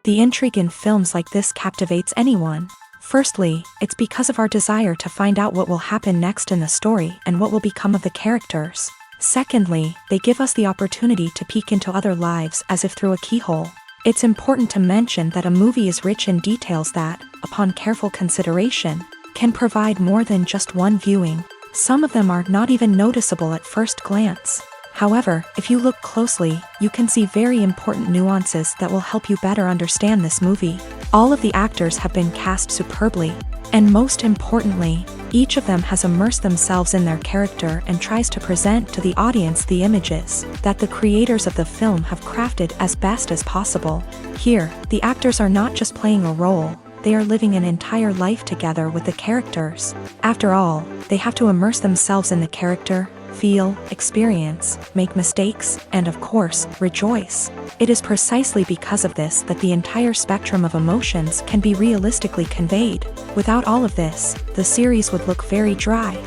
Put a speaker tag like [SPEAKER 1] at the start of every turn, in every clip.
[SPEAKER 1] The intrigue in films like this captivates anyone. Firstly, it's because of our desire to find out what will happen next in the story and what will become of the characters. Secondly, they give us the opportunity to peek into other lives as if through a keyhole. It's important to mention that a movie is rich in details that, upon careful consideration, can provide more than just one viewing. Some of them are not even noticeable at first glance. However, if you look closely, you can see very important nuances that will help you better understand this movie. All of the actors have been cast superbly, and most importantly, each of them has immersed themselves in their character and tries to present to the audience the images that the creators of the film have crafted as best as possible. Here, the actors are not just playing a role, they are living an entire life together with the characters. After all, they have to immerse themselves in the character, feel, experience, make mistakes, and of course, rejoice. It is precisely because of this that the entire spectrum of emotions can be realistically conveyed. Without all of this, the series would look very dry.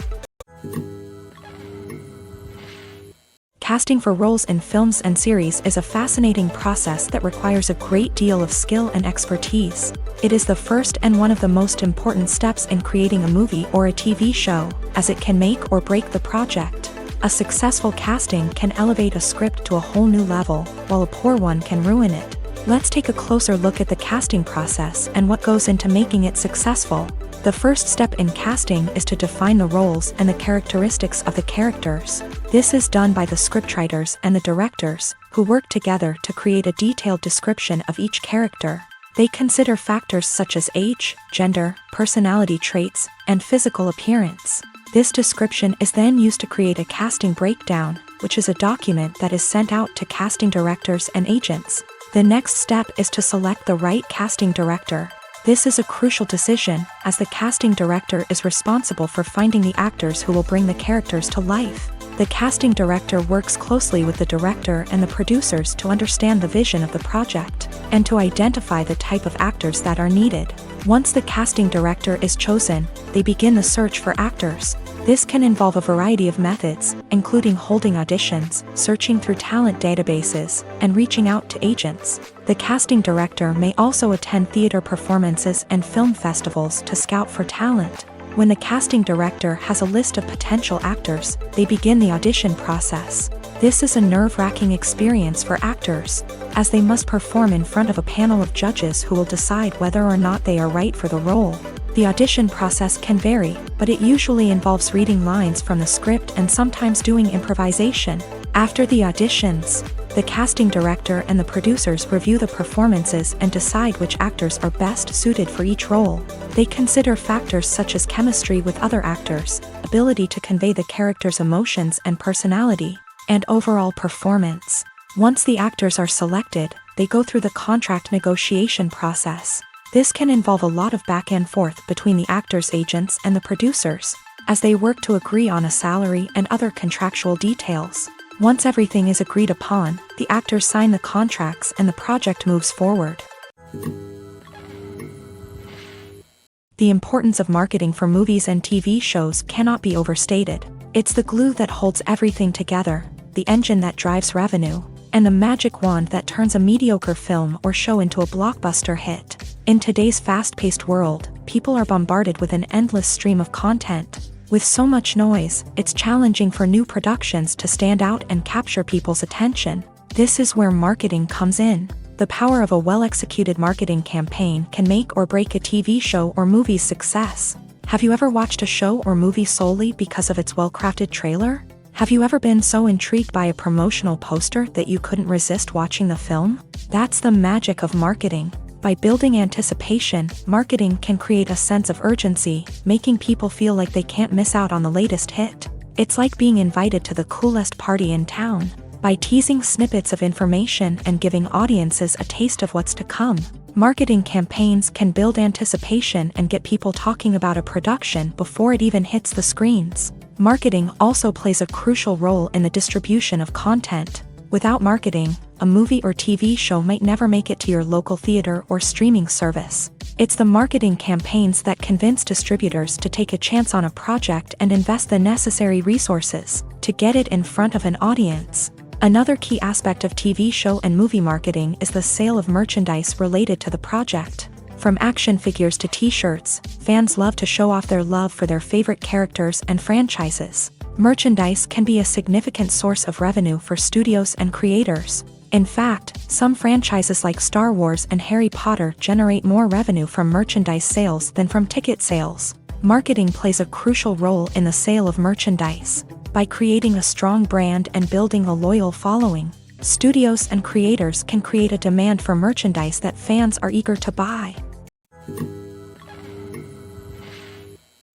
[SPEAKER 1] Casting for roles in films and series is a fascinating process that requires a great deal of skill and expertise. It is the first and one of the most important steps in creating a movie or a TV show, as it can make or break the project. A successful casting can elevate a script to a whole new level, while a poor one can ruin it. Let's take a closer look at the casting process and what goes into making it successful. The first step in casting is to define the roles and the characteristics of the characters. This is done by the scriptwriters and the directors, who work together to create a detailed description of each character. They consider factors such as age, gender, personality traits, and physical appearance. This description is then used to create a casting breakdown, which is a document that is sent out to casting directors and agents. The next step is to select the right casting director. This is a crucial decision, as the casting director is responsible for finding the actors who will bring the characters to life. The casting director works closely with the director and the producers to understand the vision of the project, and to identify the type of actors that are needed. Once the casting director is chosen, they begin the search for actors. This can involve a variety of methods, including holding auditions, searching through talent databases, and reaching out to agents. The casting director may also attend theater performances and film festivals to scout for talent. When the casting director has a list of potential actors, they begin the audition process. This is a nerve-wracking experience for actors, as they must perform in front of a panel of judges who will decide whether or not they are right for the role. The audition process can vary, but it usually involves reading lines from the script and sometimes doing improvisation. After the auditions, the casting director and the producers review the performances and decide which actors are best suited for each role. They consider factors such as chemistry with other actors, ability to convey the character's emotions and personality, and overall performance. Once the actors are selected, they go through the contract negotiation process. This can involve a lot of back and forth between the actors' agents and the producers, as they work to agree on a salary and other contractual details. Once everything is agreed upon, the actors sign the contracts and the project moves forward. The importance of marketing for movies and TV shows cannot be overstated. It's the glue that holds everything together, the engine that drives revenue, and the magic wand that turns a mediocre film or show into a blockbuster hit. In today's fast-paced world, people are bombarded with an endless stream of content. With so much noise, it's challenging for new productions to stand out and capture people's attention. This is where marketing comes in. The power of a well-executed marketing campaign can make or break a TV show or movie's success. Have you ever watched a show or movie solely because of its well-crafted trailer? Have you ever been so intrigued by a promotional poster that you couldn't resist watching the film? That's the magic of marketing. By building anticipation, marketing can create a sense of urgency, making people feel like they can't miss out on the latest hit. It's like being invited to the coolest party in town. By teasing snippets of information and giving audiences a taste of what's to come, marketing campaigns can build anticipation and get people talking about a production before it even hits the screens. Marketing also plays a crucial role in the distribution of content. Without marketing, a movie or TV show might never make it to your local theater or streaming service. It's the marketing campaigns that convince distributors to take a chance on a project and invest the necessary resources to get it in front of an audience. Another key aspect of TV show and movie marketing is the sale of merchandise related to the project. From action figures to t-shirts, fans love to show off their love for their favorite characters and franchises. Merchandise can be a significant source of revenue for studios and creators. In fact, some franchises like Star Wars and Harry Potter generate more revenue from merchandise sales than from ticket sales. Marketing plays a crucial role in the sale of merchandise. By creating a strong brand and building a loyal following, studios and creators can create a demand for merchandise that fans are eager to buy.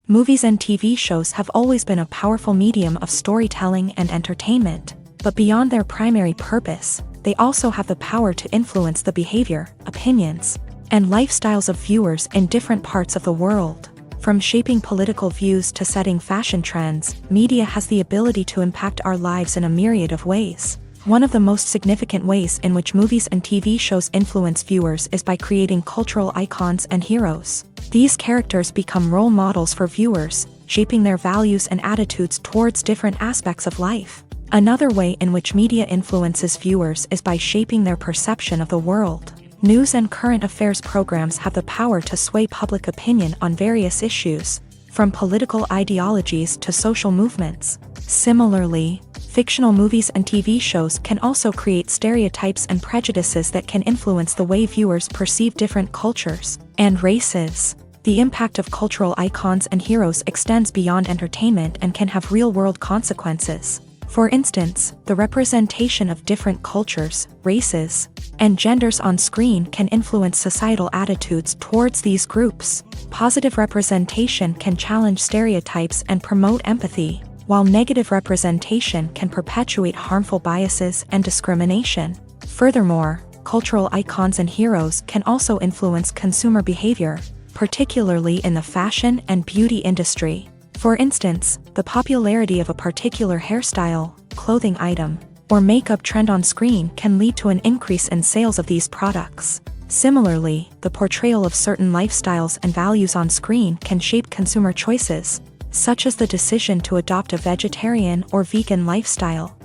[SPEAKER 1] Movies and TV shows have always been a powerful medium of storytelling and entertainment, but beyond their primary purpose, they also have the power to influence the behavior, opinions, and lifestyles of viewers in different parts of the world. From shaping political views to setting fashion trends, media has the ability to impact our lives in a myriad of ways. One of the most significant ways in which movies and TV shows influence viewers is by creating cultural icons and heroes. These characters become role models for viewers, shaping their values and attitudes towards different aspects of life. Another way in which media influences viewers is by shaping their perception of the world. News and current affairs programs have the power to sway public opinion on various issues, from political ideologies to social movements. Similarly, fictional movies and TV shows can also create stereotypes and prejudices that can influence the way viewers perceive different cultures and races. The impact of cultural icons and heroes extends beyond entertainment and can have real-world consequences. For instance, the representation of different cultures, races, and genders on screen can influence societal attitudes towards these groups. Positive representation can challenge stereotypes and promote empathy, while negative representation can perpetuate harmful biases and discrimination. Furthermore, cultural icons and heroes can also influence consumer behavior, particularly in the fashion and beauty industry. For instance, the popularity of a particular hairstyle, clothing item, or makeup trend on screen can lead to an increase in sales of these products. Similarly, the portrayal of certain lifestyles and values on screen can shape consumer choices, such as the decision to adopt a vegetarian or vegan lifestyle.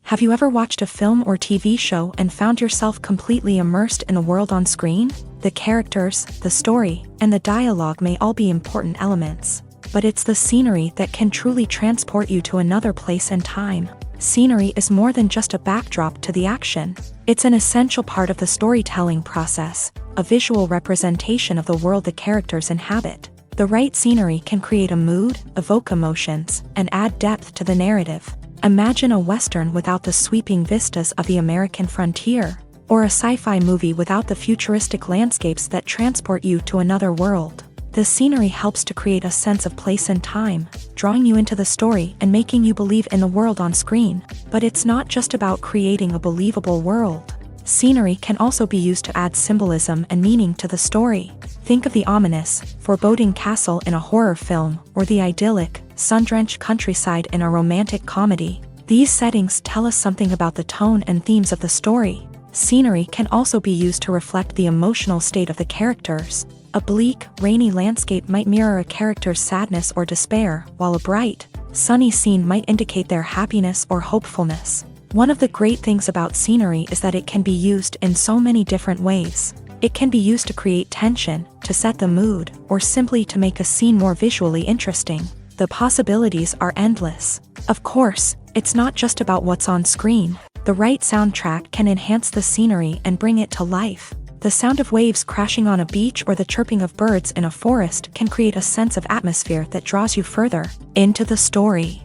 [SPEAKER 1] Have you ever watched a film or TV show and found yourself completely immersed in the world on screen? The characters, the story, and the dialogue may all be important elements, but it's the scenery that can truly transport you to another place and time. Scenery is more than just a backdrop to the action. It's an essential part of the storytelling process, a visual representation of the world the characters inhabit. The right scenery can create a mood, evoke emotions, and add depth to the narrative. Imagine a Western without the sweeping vistas of the American frontier, or a sci-fi movie without the futuristic landscapes that transport you to another world. The scenery helps to create a sense of place and time, drawing you into the story and making you believe in the world on screen. But it's not just about creating a believable world. Scenery can also be used to add symbolism and meaning to the story. Think of the ominous, foreboding castle in a horror film, or the idyllic, sun-drenched countryside in a romantic comedy. These settings tell us something about the tone and themes of the story. Scenery can also be used to reflect the emotional state of the characters. A bleak, rainy landscape might mirror a character's sadness or despair, while a bright, sunny scene might indicate their happiness or hopefulness. One of the great things about scenery is that it can be used in so many different ways. It can be used to create tension, to set the mood, or simply to make a scene more visually interesting. The possibilities are endless. Of course, it's not just about what's on screen. The right soundtrack can enhance the scenery and bring it to life. The sound of waves crashing on a beach or the chirping of birds in a forest can create a sense of atmosphere that draws you further into the story.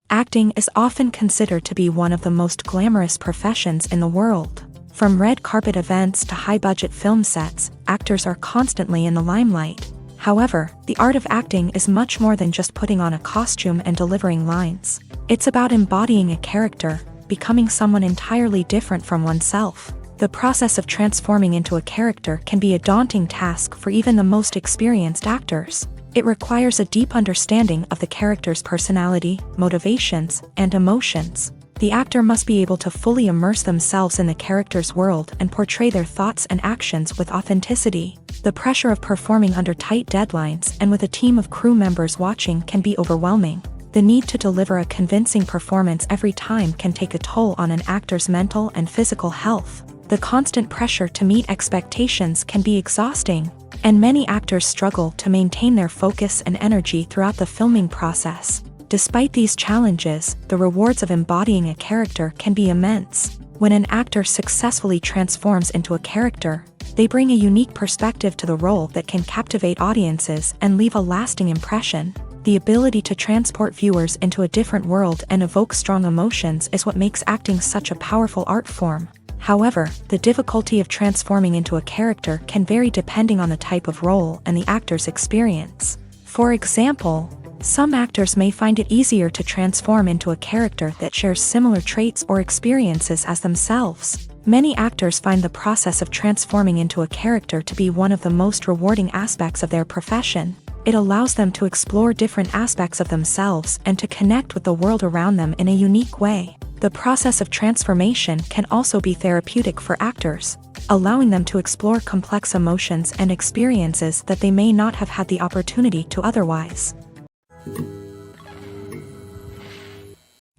[SPEAKER 1] Acting is often considered to be one of the most glamorous professions in the world. From red carpet events to high-budget film sets, actors are constantly in the limelight. However, the art of acting is much more than just putting on a costume and delivering lines. It's about embodying a character, becoming someone entirely different from oneself. The process of transforming into a character can be a daunting task for even the most experienced actors. It requires a deep understanding of the character's personality, motivations, and emotions. The actor must be able to fully immerse themselves in the character's world and portray their thoughts and actions with authenticity. The pressure of performing under tight deadlines and with a team of crew members watching can be overwhelming. The need to deliver a convincing performance every time can take a toll on an actor's mental and physical health. The constant pressure to meet expectations can be exhausting, and many actors struggle to maintain their focus and energy throughout the filming process. Despite these challenges, the rewards of embodying a character can be immense. When an actor successfully transforms into a character, they bring a unique perspective to the role that can captivate audiences and leave a lasting impression. The ability to transport viewers into a different world and evoke strong emotions is what makes acting such a powerful art form. However, the difficulty of transforming into a character can vary depending on the type of role and the actor's experience. For example, some actors may find it easier to transform into a character that shares similar traits or experiences as themselves. Many actors find the process of transforming into a character to be one of the most rewarding aspects of their profession. It allows them to explore different aspects of themselves and to connect with the world around them in a unique way. The process of transformation can also be therapeutic for actors, allowing them to explore complex emotions and experiences that they may not have had the opportunity to otherwise.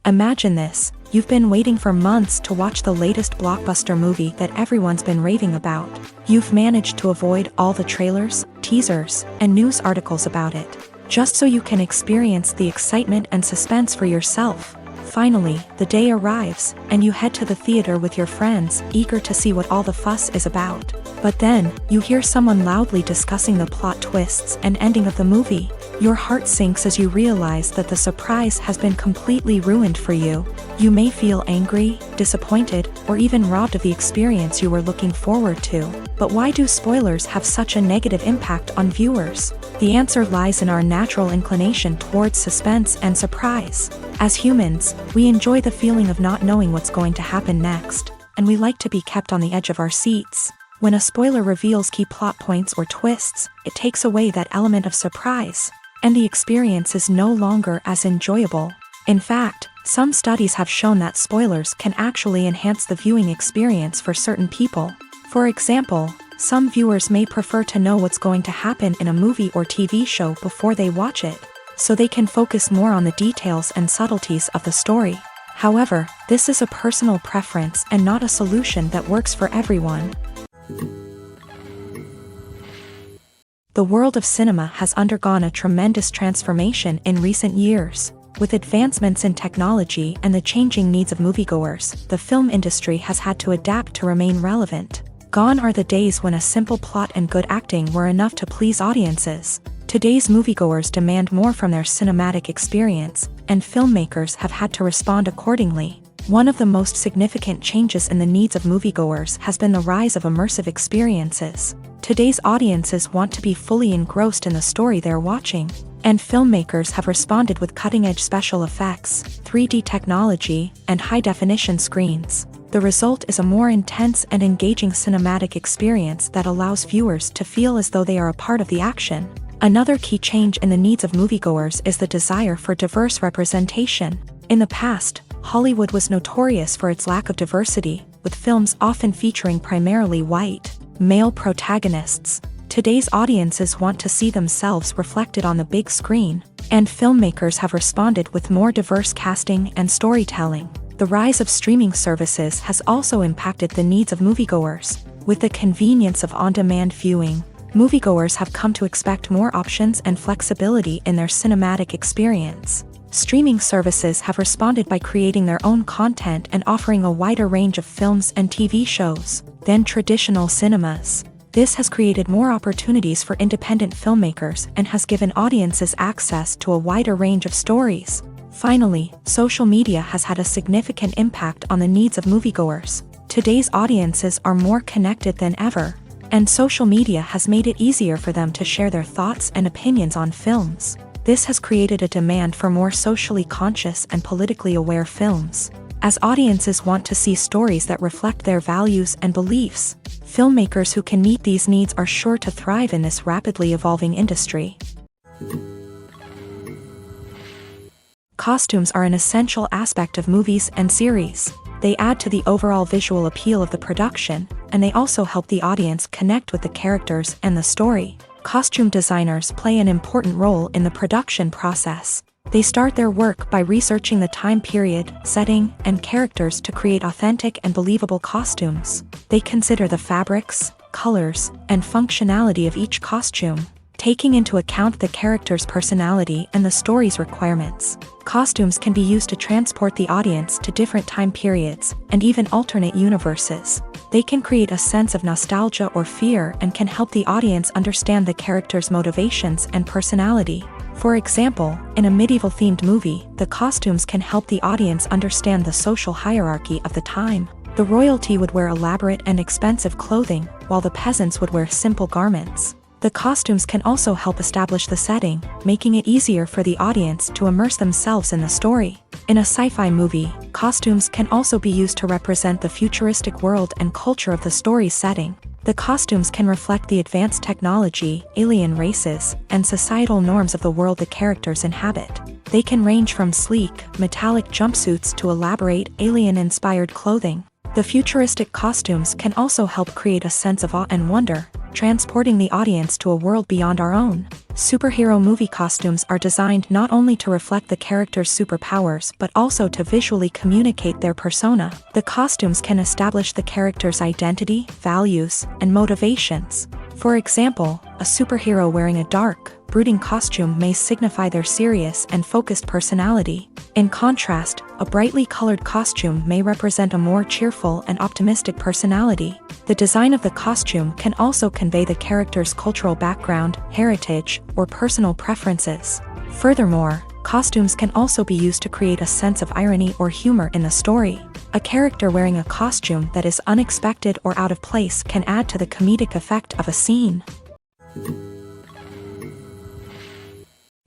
[SPEAKER 1] Imagine this: you've been waiting for months to watch the latest blockbuster movie that everyone's been raving about. You've managed to avoid all the trailers, teasers, and news articles about it, just so you can experience the excitement and suspense for yourself. Finally, the day arrives, and you head to the theater with your friends, eager to see what all the fuss is about. But then, you hear someone loudly discussing the plot twists and ending of the movie. Your heart sinks as you realize that the surprise has been completely ruined for you. You may feel angry, disappointed, or even robbed of the experience you were looking forward to. But why do spoilers have such a negative impact on viewers? The answer lies in our natural inclination towards suspense and surprise. As humans, we enjoy the feeling of not knowing what's going to happen next, and we like to be kept on the edge of our seats. When a spoiler reveals key plot points or twists, it takes away that element of surprise, and the experience is no longer as enjoyable. In fact, some studies have shown that spoilers can actually enhance the viewing experience for certain people. For example, some viewers may prefer to know what's going to happen in a movie or TV show before they watch it, so they can focus more on the details and subtleties of the story. However, this is a personal preference and not a solution that works for everyone. The world of cinema has undergone a tremendous transformation in recent years. With advancements in technology and the changing needs of moviegoers, the film industry has had to adapt to remain relevant. Gone are the days when a simple plot and good acting were enough to please audiences. Today's moviegoers demand more from their cinematic experience, and filmmakers have had to respond accordingly. One of the most significant changes in the needs of moviegoers has been the rise of immersive experiences. Today's audiences want to be fully engrossed in the story they're watching, and filmmakers have responded with cutting-edge special effects, 3D technology, and high-definition screens. The result is a more intense and engaging cinematic experience that allows viewers to feel as though they are a part of the action. Another key change in the needs of moviegoers is the desire for diverse representation. In the past, Hollywood was notorious for its lack of diversity, with films often featuring primarily white, male protagonists. Today's audiences want to see themselves reflected on the big screen, and filmmakers have responded with more diverse casting and storytelling. The rise of streaming services has also impacted the needs of moviegoers. With the convenience of on-demand viewing, moviegoers have come to expect more options and flexibility in their cinematic experience. Streaming services have responded by creating their own content and offering a wider range of films and TV shows than traditional cinemas. This has created more opportunities for independent filmmakers and has given audiences access to a wider range of stories. Finally, social media has had a significant impact on the needs of moviegoers. Today's audiences are more connected than ever, and social media has made it easier for them to share their thoughts and opinions on films. This has created a demand for more socially conscious and politically aware films. As audiences want to see stories that reflect their values and beliefs, filmmakers who can meet these needs are sure to thrive in this rapidly evolving industry. Costumes are an essential aspect of movies and series. They add to the overall visual appeal of the production, and they also help the audience connect with the characters and the story. Costume designers play an important role in the production process. They start their work by researching the time period, setting, and characters to create authentic and believable costumes. They consider the fabrics, colors, and functionality of each costume, taking into account the character's personality and the story's requirements. Costumes can be used to transport the audience to different time periods and even alternate universes. They can create a sense of nostalgia or fear and can help the audience understand the character's motivations and personality. For example, in a medieval-themed movie, the costumes can help the audience understand the social hierarchy of the time. The royalty would wear elaborate and expensive clothing, while the peasants would wear simple garments. The costumes can also help establish the setting, making it easier for the audience to immerse themselves in the story. In a sci-fi movie, costumes can also be used to represent the futuristic world and culture of the story's setting. The costumes can reflect the advanced technology, alien races, and societal norms of the world the characters inhabit. They can range from sleek, metallic jumpsuits to elaborate, alien-inspired clothing. The futuristic costumes can also help create a sense of awe and wonder, transporting the audience to a world beyond our own. Superhero movie costumes are designed not only to reflect the character's superpowers but also to visually communicate their persona. The costumes can establish the character's identity, values, and motivations. For example, a superhero wearing a dark, brooding costume may signify their serious and focused personality. In contrast, a brightly colored costume may represent a more cheerful and optimistic personality. The design of the costume can also convey the character's cultural background, heritage, or personal preferences. Furthermore, costumes can also be used to create a sense of irony or humor in the story. A character wearing a costume that is unexpected or out of place can add to the comedic effect of a scene.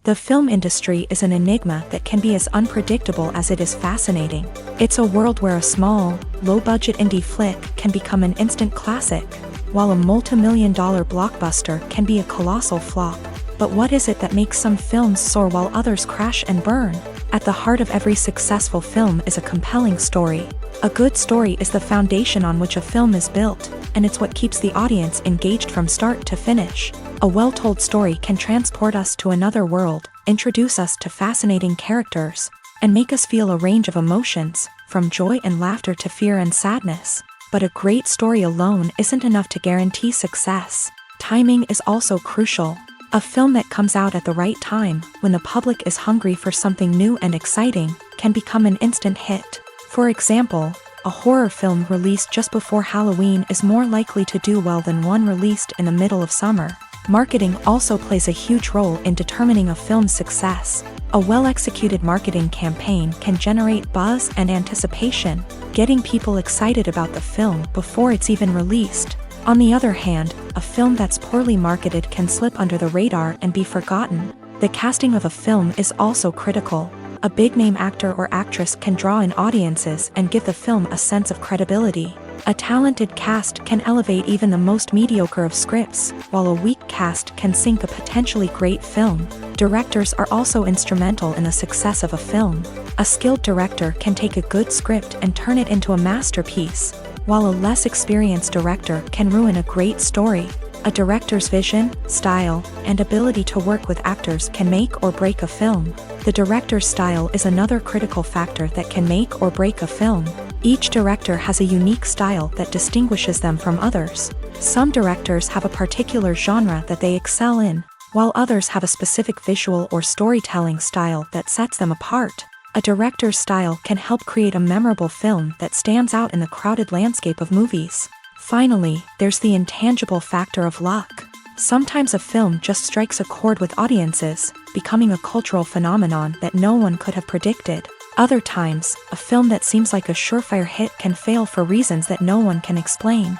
[SPEAKER 1] The film industry is an enigma that can be as unpredictable as it is fascinating. It's a world where a small, low-budget indie flick can become an instant classic, while a multi-million-dollar blockbuster can be a colossal flop. But what is it that makes some films soar while others crash and burn? At the heart of every successful film is a compelling story. A good story is the foundation on which a film is built, and it's what keeps the audience engaged from start to finish. A well-told story can transport us to another world, introduce us to fascinating characters, and make us feel a range of emotions, from joy and laughter to fear and sadness. But a great story alone isn't enough to guarantee success. Timing is also crucial. A film that comes out at the right time, when the public is hungry for something new and exciting, can become an instant hit. For example, a horror film released just before Halloween is more likely to do well than one released in the middle of summer. Marketing also plays a huge role in determining a film's success. A well-executed marketing campaign can generate buzz and anticipation, getting people excited about the film before it's even released. On the other hand, a film that's poorly marketed can slip under the radar and be forgotten. The casting of a film is also critical. A big-name actor or actress can draw in audiences and give the film a sense of credibility. A talented cast can elevate even the most mediocre of scripts, while a weak cast can sink a potentially great film. Directors are also instrumental in the success of a film. A skilled director can take a good script and turn it into a masterpiece, while a less experienced director can ruin a great story. A director's vision, style, and ability to work with actors can make or break a film. The director's style is another critical factor that can make or break a film. Each director has a unique style that distinguishes them from others. Some directors have a particular genre that they excel in, while others have a specific visual or storytelling style that sets them apart. A director's style can help create a memorable film that stands out in the crowded landscape of movies. Finally, there's the intangible factor of luck. Sometimes a film just strikes a chord with audiences, becoming a cultural phenomenon that no one could have predicted. Other times, a film that seems like a surefire hit can fail for reasons that no one can explain.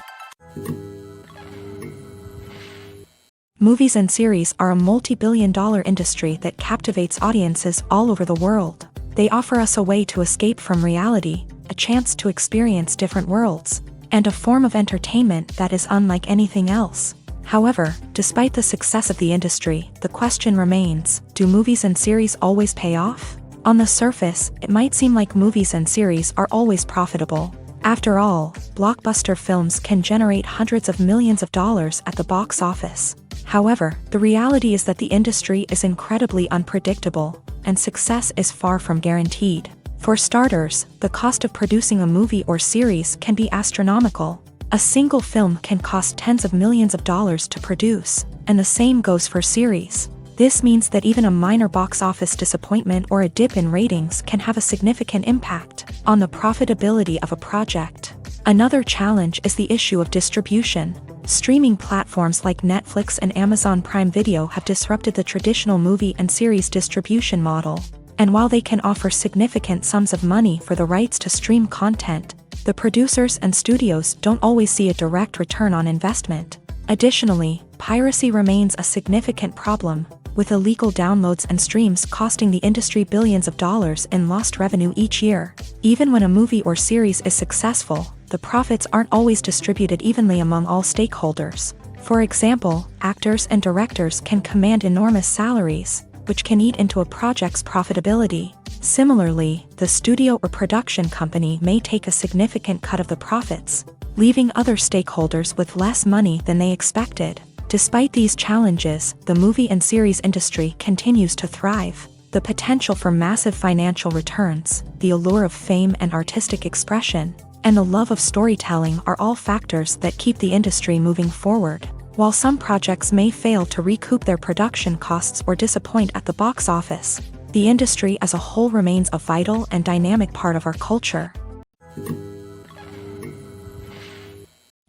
[SPEAKER 1] Movies and series are a multi-billion-dollar industry that captivates audiences all over the world. They offer us a way to escape from reality, a chance to experience different worlds, and a form of entertainment that is unlike anything else. However, despite the success of the industry, the question remains, do movies and series always pay off? On the surface, it might seem like movies and series are always profitable. After all, blockbuster films can generate hundreds of millions of dollars at the box office. However, the reality is that the industry is incredibly unpredictable, and success is far from guaranteed. For starters, the cost of producing a movie or series can be astronomical. A single film can cost tens of millions of dollars to produce, and the same goes for series. This means that even a minor box office disappointment or a dip in ratings can have a significant impact on the profitability of a project. Another challenge is the issue of distribution. Streaming platforms like Netflix and Amazon Prime Video have disrupted the traditional movie and series distribution model. And while they can offer significant sums of money for the rights to stream content, the producers and studios don't always see a direct return on investment. Additionally, piracy remains a significant problem, with illegal downloads and streams costing the industry billions of dollars in lost revenue each year. Even when a movie or series is successful, the profits aren't always distributed evenly among all stakeholders. For example, actors and directors can command enormous salaries, which can eat into a project's profitability. Similarly, the studio or production company may take a significant cut of the profits, leaving other stakeholders with less money than they expected. Despite these challenges, the movie and series industry continues to thrive. The potential for massive financial returns, the allure of fame and artistic expression, and the love of storytelling are all factors that keep the industry moving forward. While some projects may fail to recoup their production costs or disappoint at the box office, the industry as a whole remains a vital and dynamic part of our culture.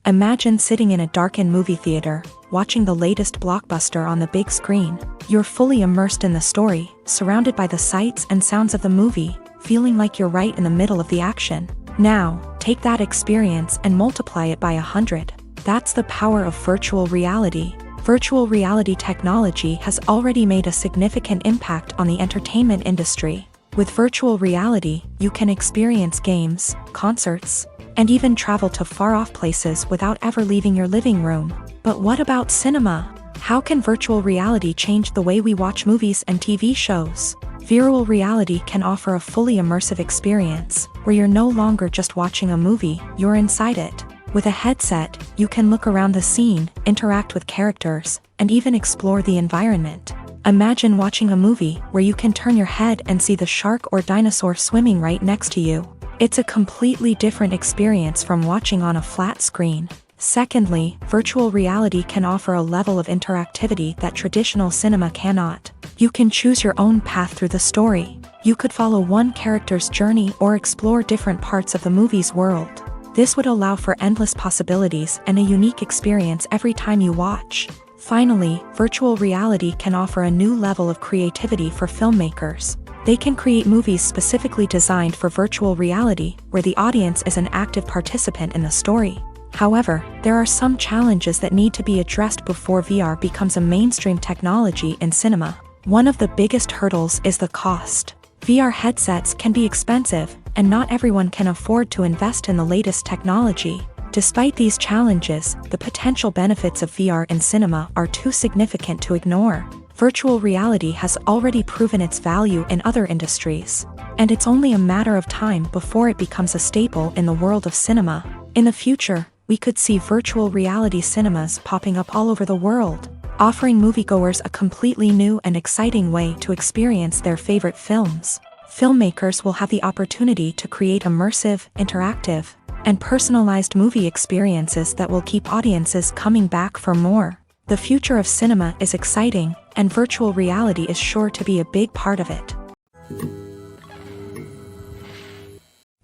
[SPEAKER 1] Imagine sitting in a darkened movie theater, watching the latest blockbuster on the big screen. You're fully immersed in the story, surrounded by the sights and sounds of the movie, feeling like you're right in the middle of the action. Now, take that experience and multiply it by 100. That's the power of virtual reality. Virtual reality technology has already made a significant impact on the entertainment industry. With virtual reality, you can experience games, concerts, and even travel to far-off places without ever leaving your living room. But what about cinema? How can virtual reality change the way we watch movies and TV shows? Virtual reality can offer a fully immersive experience, where you're no longer just watching a movie, you're inside it. With a headset, you can look around the scene, interact with characters, and even explore the environment. Imagine watching a movie where you can turn your head and see the shark or dinosaur swimming right next to you. It's a completely different experience from watching on a flat screen. Secondly, virtual reality can offer a level of interactivity that traditional cinema cannot. You can choose your own path through the story. You could follow one character's journey or explore different parts of the movie's world. This would allow for endless possibilities and a unique experience every time you watch. Finally, virtual reality can offer a new level of creativity for filmmakers. They can create movies specifically designed for virtual reality, where the audience is an active participant in the story. However, there are some challenges that need to be addressed before VR becomes a mainstream technology in cinema. One of the biggest hurdles is the cost. VR headsets can be expensive, and not everyone can afford to invest in the latest technology. Despite these challenges, the potential benefits of VR in cinema are too significant to ignore. Virtual reality has already proven its value in other industries, and it's only a matter of time before it becomes a staple in the world of cinema. In the future, we could see virtual reality cinemas popping up all over the world, offering moviegoers a completely new and exciting way to experience their favorite films. Filmmakers will have the opportunity to create immersive, interactive, and personalized movie experiences that will keep audiences coming back for more. The future of cinema is exciting, and virtual reality is sure to be a big part of it.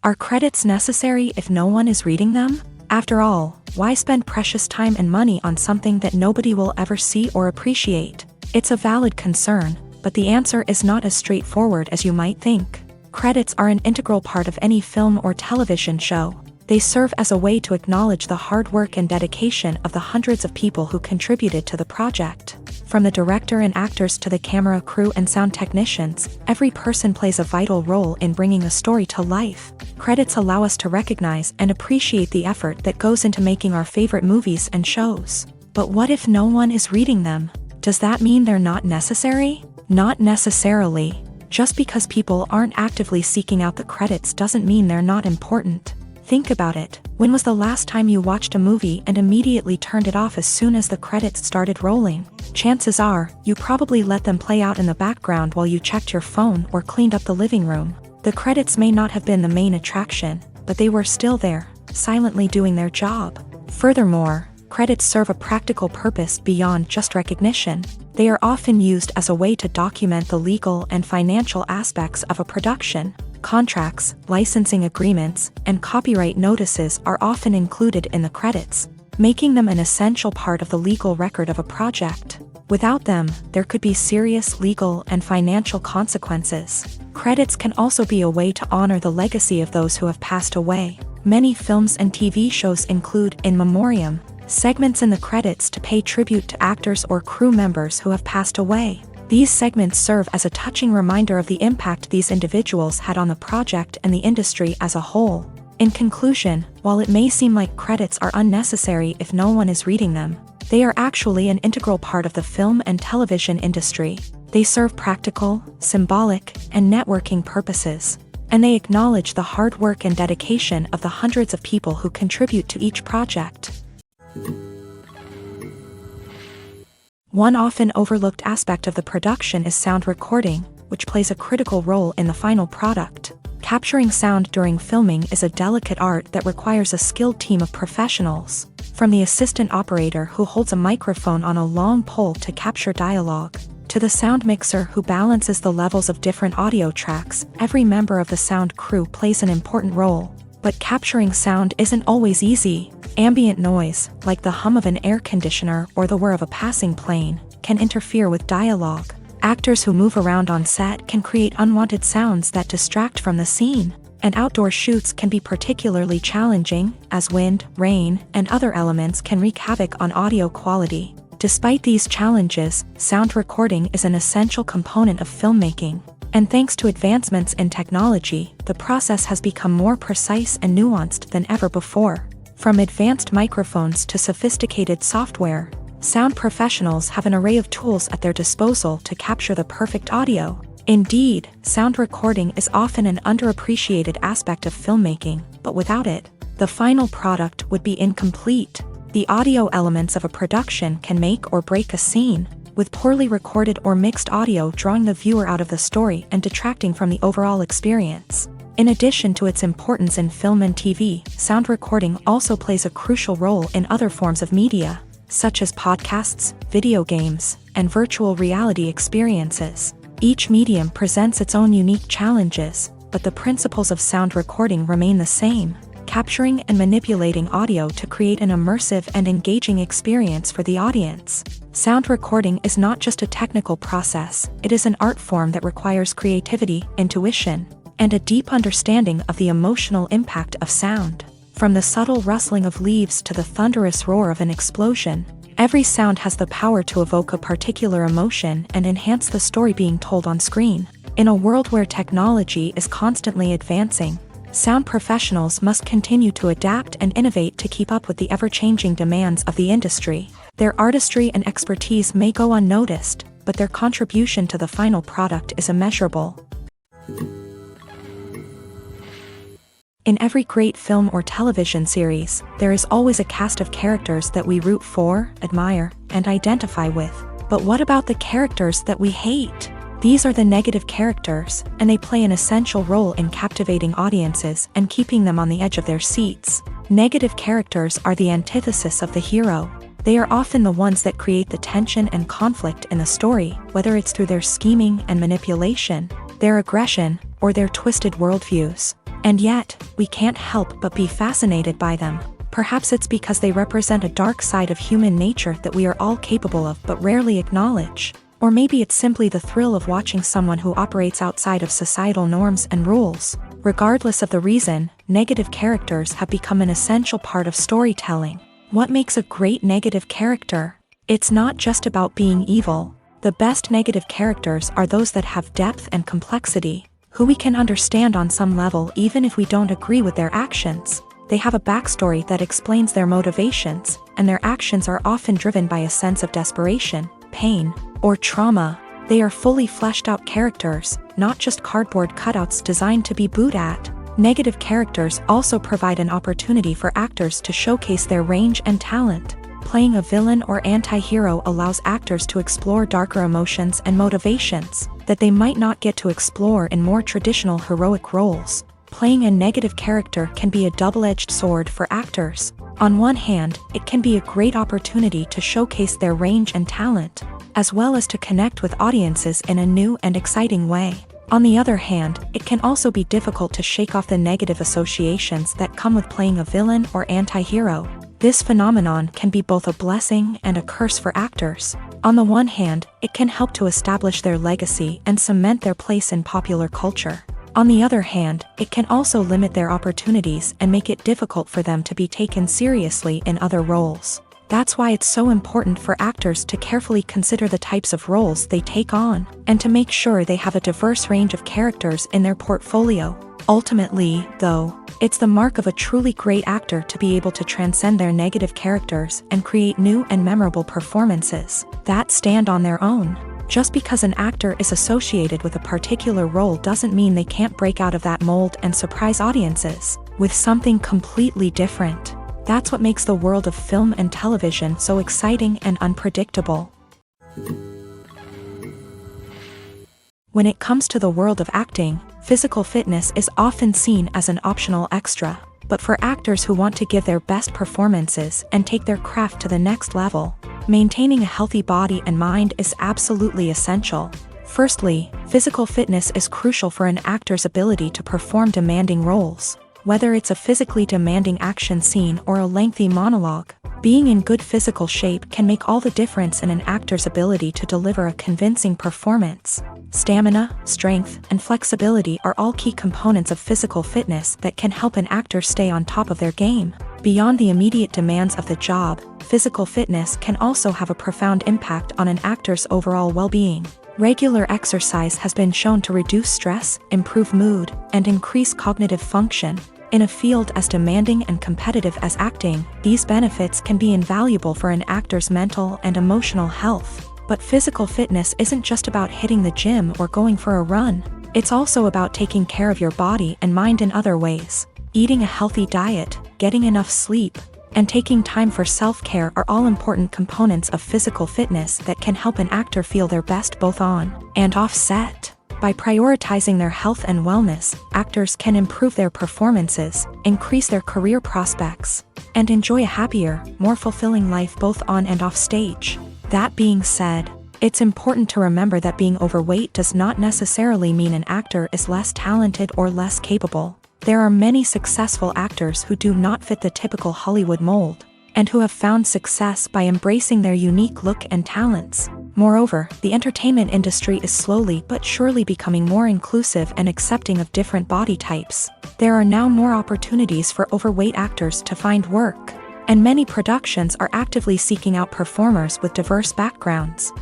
[SPEAKER 1] Are credits necessary if no one is reading them? After all, why spend precious time and money on something that nobody will ever see or appreciate? It's a valid concern, but the answer is not as straightforward as you might think. Credits are an integral part of any film or television show. They serve as a way to acknowledge the hard work and dedication of the hundreds of people who contributed to the project. From the director and actors to the camera crew and sound technicians, every person plays a vital role in bringing a story to life. Credits allow us to recognize and appreciate the effort that goes into making our favorite movies and shows. But what if no one is reading them? Does that mean they're not necessary? Not necessarily. Just because people aren't actively seeking out the credits doesn't mean they're not important. Think about it. When was the last time you watched a movie and immediately turned it off as soon as the credits started rolling? Chances are, you probably let them play out in the background while you checked your phone or cleaned up the living room. The credits may not have been the main attraction, but they were still there, silently doing their job. Furthermore, credits serve a practical purpose beyond just recognition. They are often used as a way to document the legal and financial aspects of a production. Contracts, licensing agreements, and copyright notices are often included in the credits, making them an essential part of the legal record of a project. Without them, there could be serious legal and financial consequences. Credits can also be a way to honor the legacy of those who have passed away. Many films and TV shows include in memoriam segments in the credits to pay tribute to actors or crew members who have passed away. These segments serve as a touching reminder of the impact these individuals had on the project and the industry as a whole. In conclusion, while it may seem like credits are unnecessary if no one is reading them, they are actually an integral part of the film and television industry. They serve practical, symbolic, and networking purposes, and they acknowledge the hard work and dedication of the hundreds of people who contribute to each project. One often overlooked aspect of the production is sound recording, which plays a critical role in the final product. Capturing sound during filming is a delicate art that requires a skilled team of professionals. From the assistant operator who holds a microphone on a long pole to capture dialogue, to the sound mixer who balances the levels of different audio tracks, every member of the sound crew plays an important role. But capturing sound isn't always easy. Ambient noise, like the hum of an air conditioner or the whir of a passing plane, can interfere with dialogue. Actors who move around on set can create unwanted sounds that distract from the scene. And outdoor shoots can be particularly challenging, as wind, rain, and other elements can wreak havoc on audio quality. Despite these challenges, sound recording is an essential component of filmmaking. And thanks to advancements in technology, the process has become more precise and nuanced than ever before. From advanced microphones to sophisticated software, sound professionals have an array of tools at their disposal to capture the perfect audio. Indeed, sound recording is often an underappreciated aspect of filmmaking, but without it, the final product would be incomplete. The audio elements of a production can make or break a scene, with poorly recorded or mixed audio drawing the viewer out of the story and detracting from the overall experience. In addition to its importance in film and TV, sound recording also plays a crucial role in other forms of media, such as podcasts, video games, and virtual reality experiences. Each medium presents its own unique challenges, but the principles of sound recording remain the same, capturing and manipulating audio to create an immersive and engaging experience for the audience. Sound recording is not just a technical process, it is an art form that requires creativity, intuition, and a deep understanding of the emotional impact of sound. From the subtle rustling of leaves to the thunderous roar of an explosion, every sound has the power to evoke a particular emotion and enhance the story being told on screen. In a world where technology is constantly advancing, sound professionals must continue to adapt and innovate to keep up with the ever-changing demands of the industry. Their artistry and expertise may go unnoticed, but their contribution to the final product is immeasurable. In every great film or television series, there is always a cast of characters that we root for, admire, and identify with. But what about the characters that we hate? These are the negative characters, and they play an essential role in captivating audiences and keeping them on the edge of their seats. Negative characters are the antithesis of the hero. They are often the ones that create the tension and conflict in the story, whether it's through their scheming and manipulation, their aggression, or their twisted worldviews. And yet, we can't help but be fascinated by them. Perhaps it's because they represent a dark side of human nature that we are all capable of but rarely acknowledge. Or maybe it's simply the thrill of watching someone who operates outside of societal norms and rules. Regardless of the reason, negative characters have become an essential part of storytelling. What makes a great negative character? It's not just about being evil. The best negative characters are those that have depth and complexity, who we can understand on some level even if we don't agree with their actions. They have a backstory that explains their motivations, and their actions are often driven by a sense of desperation, pain, or trauma. They are fully fleshed out characters, not just cardboard cutouts designed to be booed at. Negative characters also provide an opportunity for actors to showcase their range and talent. Playing a villain or anti-hero allows actors to explore darker emotions and motivations that they might not get to explore in more traditional heroic roles. Playing a negative character can be a double-edged sword for actors. On one hand, it can be a great opportunity to showcase their range and talent, as well as to connect with audiences in a new and exciting way. On the other hand, it can also be difficult to shake off the negative associations that come with playing a villain or anti-hero. This phenomenon can be both a blessing and a curse for actors. On the one hand, it can help to establish their legacy and cement their place in popular culture. On the other hand, it can also limit their opportunities and make it difficult for them to be taken seriously in other roles. That's why it's so important for actors to carefully consider the types of roles they take on, and to make sure they have a diverse range of characters in their portfolio. Ultimately, though, it's the mark of a truly great actor to be able to transcend their negative characters and create new and memorable performances that stand on their own. Just because an actor is associated with a particular role doesn't mean they can't break out of that mold and surprise audiences with something completely different. That's what makes the world of film and television so exciting and unpredictable. When it comes to the world of acting, physical fitness is often seen as an optional extra. But for actors who want to give their best performances and take their craft to the next level, maintaining a healthy body and mind is absolutely essential. Firstly, physical fitness is crucial for an actor's ability to perform demanding roles. Whether it's a physically demanding action scene or a lengthy monologue, being in good physical shape can make all the difference in an actor's ability to deliver a convincing performance. Stamina, strength, and flexibility are all key components of physical fitness that can help an actor stay on top of their game. Beyond the immediate demands of the job, physical fitness can also have a profound impact on an actor's overall well-being. Regular exercise has been shown to reduce stress, improve mood, and increase cognitive function. In a field as demanding and competitive as acting, these benefits can be invaluable for an actor's mental and emotional health. But physical fitness isn't just about hitting the gym or going for a run. It's also about taking care of your body and mind in other ways. Eating a healthy diet, getting enough sleep, and taking time for self-care are all important components of physical fitness that can help an actor feel their best both on and off set. By prioritizing their health and wellness, actors can improve their performances, increase their career prospects, and enjoy a happier, more fulfilling life both on and off stage. That being said, it's important to remember that being overweight does not necessarily mean an actor is less talented or less capable. There are many successful actors who do not fit the typical Hollywood mold, and who have found success by embracing their unique look and talents. Moreover, the entertainment industry is slowly but surely becoming more inclusive and accepting of different body types. There are now more opportunities for overweight actors to find work, and many productions are actively seeking out performers with diverse backgrounds.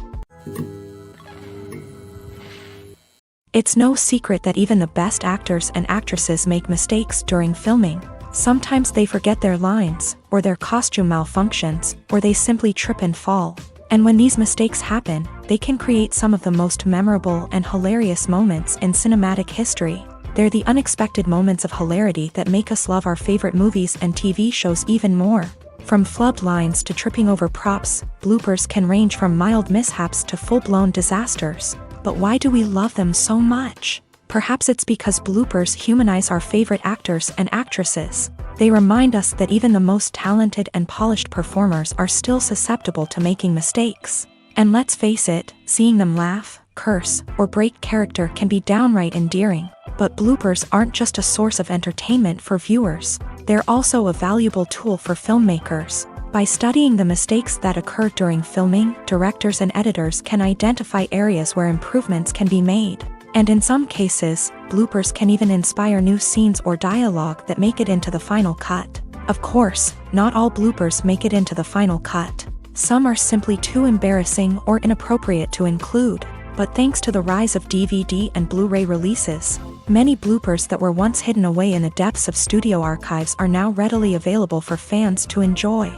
[SPEAKER 1] It's no secret that even the best actors and actresses make mistakes during filming. Sometimes they forget their lines, or their costume malfunctions, or they simply trip and fall. And when these mistakes happen, they can create some of the most memorable and hilarious moments in cinematic history. They're the unexpected moments of hilarity that make us love our favorite movies and TV shows even more. From flubbed lines to tripping over props, bloopers can range from mild mishaps to full-blown disasters. But why do we love them so much? Perhaps it's because bloopers humanize our favorite actors and actresses. They remind us that even the most talented and polished performers are still susceptible to making mistakes. And let's face it, seeing them laugh, curse, or break character can be downright endearing. But bloopers aren't just a source of entertainment for viewers. They're also a valuable tool for filmmakers. By studying the mistakes that occur during filming, directors and editors can identify areas where improvements can be made. And in some cases, bloopers can even inspire new scenes or dialogue that make it into the final cut. Of course, not all bloopers make it into the final cut. Some are simply too embarrassing or inappropriate to include. But thanks to the rise of DVD and Blu-ray releases, many bloopers that were once hidden away in the depths of studio archives are now readily available for fans to enjoy.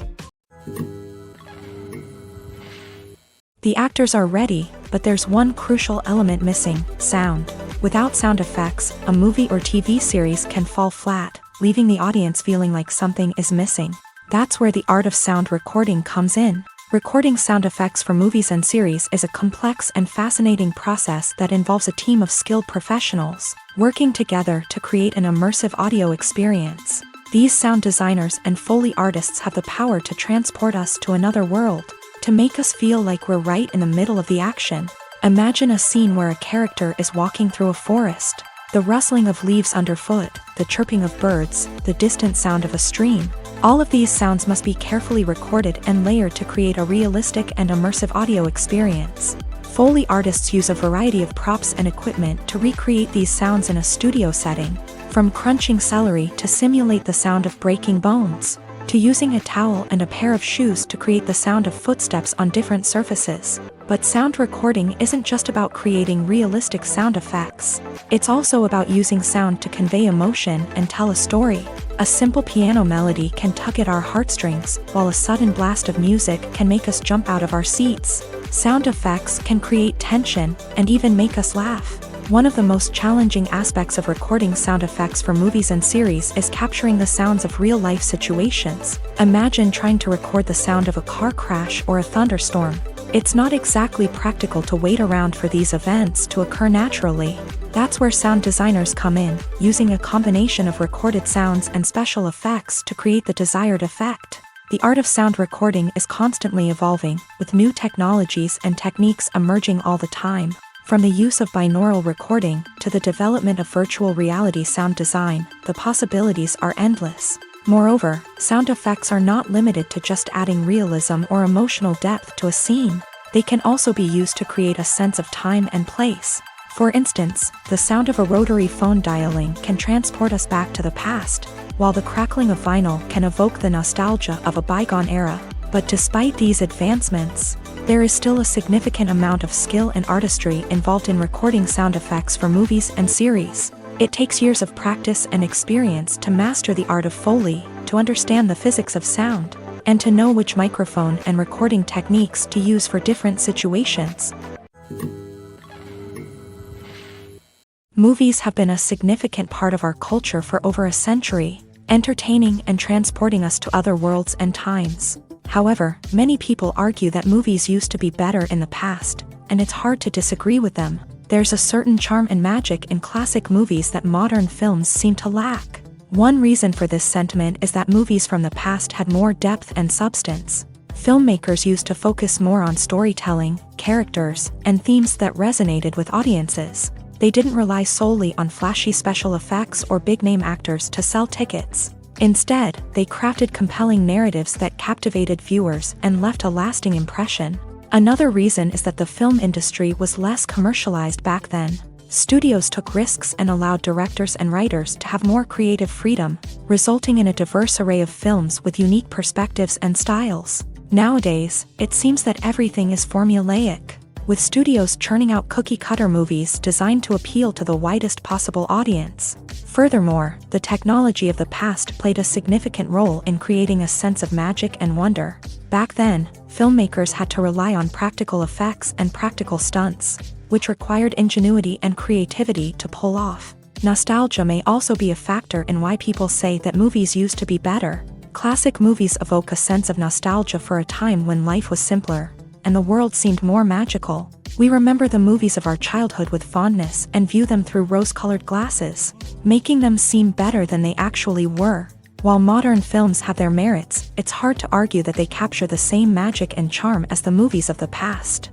[SPEAKER 1] The actors are ready, but there's one crucial element missing: sound. Without sound effects, a movie or TV series can fall flat, leaving the audience feeling like something is missing. That's where the art of sound recording comes in. Recording sound effects for movies and series is a complex and fascinating process that involves a team of skilled professionals working together to create an immersive audio experience. These sound designers and Foley artists have the power to transport us to another world, to make us feel like we're right in the middle of the action. Imagine a scene where a character is walking through a forest. The rustling of leaves underfoot, the chirping of birds, the distant sound of a stream. All of these sounds must be carefully recorded and layered to create a realistic and immersive audio experience. Foley artists use a variety of props and equipment to recreate these sounds in a studio setting, from crunching celery to simulate the sound of breaking bones, to using a towel and a pair of shoes to create the sound of footsteps on different surfaces. But sound recording isn't just about creating realistic sound effects. It's also about using sound to convey emotion and tell a story. A simple piano melody can tug at our heartstrings, while a sudden blast of music can make us jump out of our seats. Sound effects can create tension and even make us laugh. One of the most challenging aspects of recording sound effects for movies and series is capturing the sounds of real-life situations. Imagine trying to record the sound of a car crash or a thunderstorm. It's not exactly practical to wait around for these events to occur naturally. That's where sound designers come in, using a combination of recorded sounds and special effects to create the desired effect. The art of sound recording is constantly evolving, with new technologies and techniques emerging all the time. From the use of binaural recording to the development of virtual reality sound design, the possibilities are endless. Moreover, sound effects are not limited to just adding realism or emotional depth to a scene. They can also be used to create a sense of time and place. For instance, the sound of a rotary phone dialing can transport us back to the past, while the crackling of vinyl can evoke the nostalgia of a bygone era. But despite these advancements, there is still a significant amount of skill and artistry involved in recording sound effects for movies and series. It takes years of practice and experience to master the art of Foley, to understand the physics of sound, and to know which microphone and recording techniques to use for different situations. Movies have been a significant part of our culture for over a century, entertaining and transporting us to other worlds and times. However, many people argue that movies used to be better in the past, and it's hard to disagree with them. There's a certain charm and magic in classic movies that modern films seem to lack. One reason for this sentiment is that movies from the past had more depth and substance. Filmmakers used to focus more on storytelling, characters, and themes that resonated with audiences. They didn't rely solely on flashy special effects or big-name actors to sell tickets. Instead, they crafted compelling narratives that captivated viewers and left a lasting impression. Another reason is that the film industry was less commercialized back then. Studios took risks and allowed directors and writers to have more creative freedom, resulting in a diverse array of films with unique perspectives and styles. Nowadays, it seems that everything is formulaic, with studios churning out cookie-cutter movies designed to appeal to the widest possible audience. Furthermore, the technology of the past played a significant role in creating a sense of magic and wonder. Back then, filmmakers had to rely on practical effects and practical stunts, which required ingenuity and creativity to pull off. Nostalgia may also be a factor in why people say that movies used to be better. Classic movies evoke a sense of nostalgia for a time when life was simpler, and the world seemed more magical. We remember the movies of our childhood with fondness and view them through rose-colored glasses, making them seem better than they actually were. While modern films have their merits, it's hard to argue that they capture the same magic and charm as the movies of the past.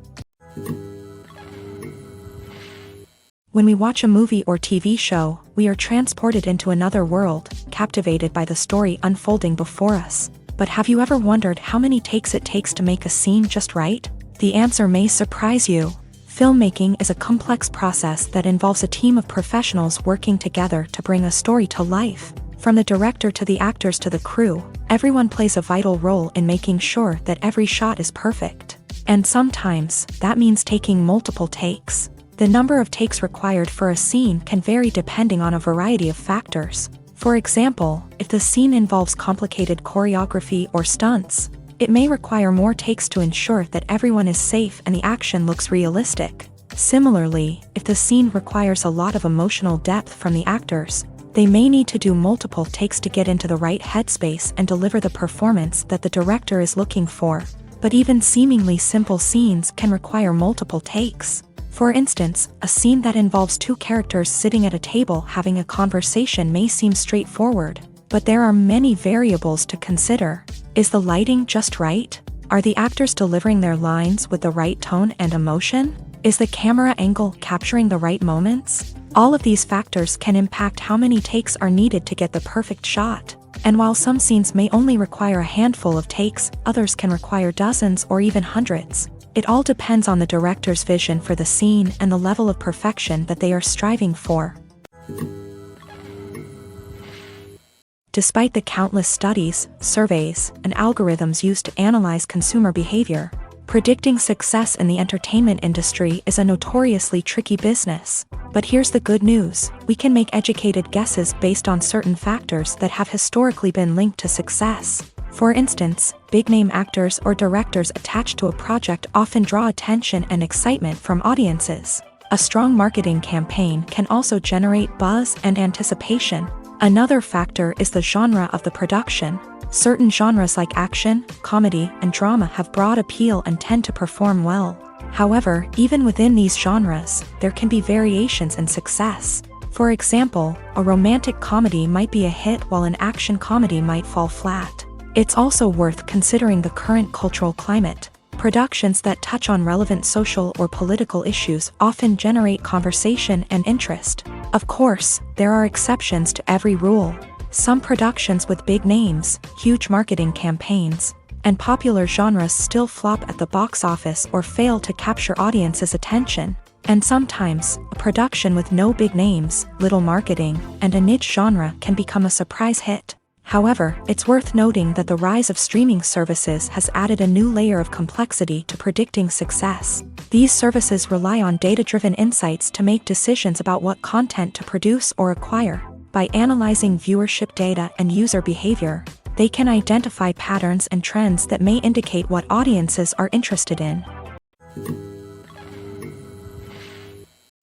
[SPEAKER 1] When we watch a movie or TV show, we are transported into another world, captivated by the story unfolding before us. But have you ever wondered how many takes it takes to make a scene just right? The answer may surprise you. Filmmaking is a complex process that involves a team of professionals working together to bring a story to life. From the director to the actors to the crew, everyone plays a vital role in making sure that every shot is perfect. And sometimes, that means taking multiple takes. The number of takes required for a scene can vary depending on a variety of factors. For example, if the scene involves complicated choreography or stunts, It may require more takes to ensure that everyone is safe and the action looks realistic. Similarly, if the scene requires a lot of emotional depth from the actors, they may need to do multiple takes to get into the right headspace and deliver the performance that the director is looking for. But even seemingly simple scenes can require multiple takes. For instance, a scene that involves two characters sitting at a table having a conversation may seem straightforward, but there are many variables to consider. Is the lighting just right? Are the actors delivering their lines with the right tone and emotion? Is the camera angle capturing the right moments? All of these factors can impact how many takes are needed to get the perfect shot. And while some scenes may only require a handful of takes, others can require dozens or even hundreds. It all depends on the director's vision for the scene and the level of perfection that they are striving for. Despite the countless studies, surveys, and algorithms used to analyze consumer behavior, predicting success in the entertainment industry is a notoriously tricky business. But here's the good news: we can make educated guesses based on certain factors that have historically been linked to success. For instance, big-name actors or directors attached to a project often draw attention and excitement from audiences. A strong marketing campaign can also generate buzz and anticipation. Another factor is the genre of the production. Certain genres like action, comedy, and drama have broad appeal and tend to perform well. However, even within these genres, there can be variations in success. For example, a romantic comedy might be a hit while an action comedy might fall flat. It's also worth considering the current cultural climate. Productions that touch on relevant social or political issues often generate conversation and interest. Of course, there are exceptions to every rule. Some productions with big names, huge marketing campaigns, and popular genres still flop at the box office or fail to capture audiences' attention. And sometimes, a production with no big names, little marketing, and a niche genre can become a surprise hit. However, it's worth noting that the rise of streaming services has added a new layer of complexity to predicting success. These services rely on data-driven insights to make decisions about what content to produce or acquire. By analyzing viewership data and user behavior, they can identify patterns and trends that may indicate what audiences are interested in.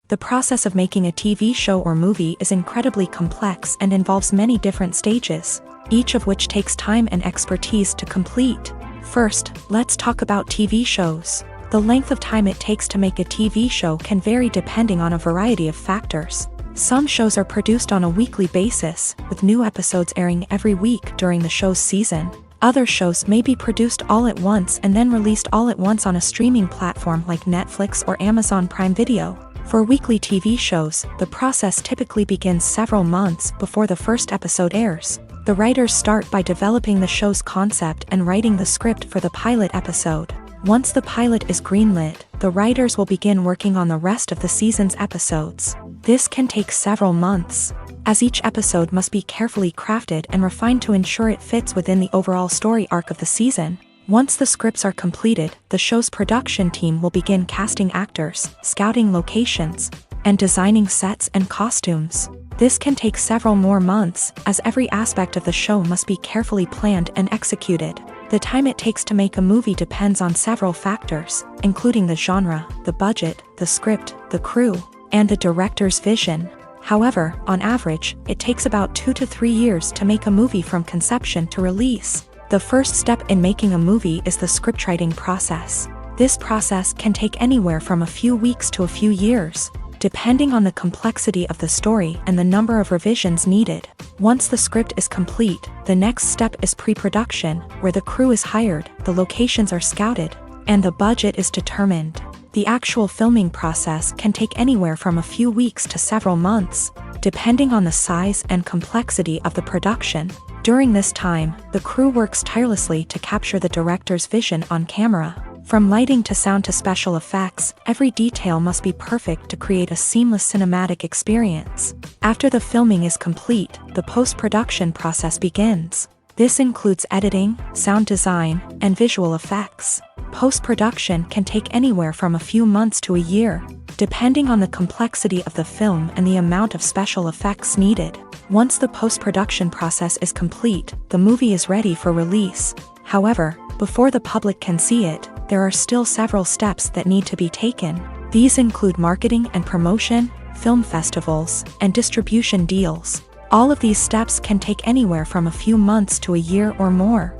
[SPEAKER 1] The process of making a TV show or movie is incredibly complex and involves many different stages, each of which takes time and expertise to complete. First, let's talk about TV shows. The length of time it takes to make a TV show can vary depending on a variety of factors. Some shows are produced on a weekly basis, with new episodes airing every week during the show's season. Other shows may be produced all at once and then released all at once on a streaming platform like Netflix or Amazon Prime Video. For weekly TV shows, the process typically begins several months before the first episode airs. The writers start by developing the show's concept and writing the script for the pilot episode. Once the pilot is greenlit, the writers will begin working on the rest of the season's episodes. This can take several months, as each episode must be carefully crafted and refined to ensure it fits within the overall story arc of the season. Once the scripts are completed, the show's production team will begin casting actors, scouting locations, and designing sets and costumes. This can take several more months, as every aspect of the show must be carefully planned and executed. The time it takes to make a movie depends on several factors, including the genre, the budget, the script, the crew, and the director's vision. However, on average, it takes about 2 to 3 years to make a movie from conception to release. The first step in making a movie is the scriptwriting process. This process can take anywhere from a few weeks to a few years, depending on the complexity of the story and the number of revisions needed. Once the script is complete, the next step is pre-production, where the crew is hired, the locations are scouted, and the budget is determined. The actual filming process can take anywhere from a few weeks to several months, depending on the size and complexity of the production. During this time, the crew works tirelessly to capture the director's vision on camera. From lighting to sound to special effects, every detail must be perfect to create a seamless cinematic experience. After the filming is complete, the post-production process begins. This includes editing, sound design, and visual effects. Post-production can take anywhere from a few months to a year, depending on the complexity of the film and the amount of special effects needed. Once the post-production process is complete, the movie is ready for release. However, before the public can see it, there are still several steps that need to be taken. These include marketing and promotion, film festivals, and distribution deals. All of these steps can take anywhere from a few months to a year or more.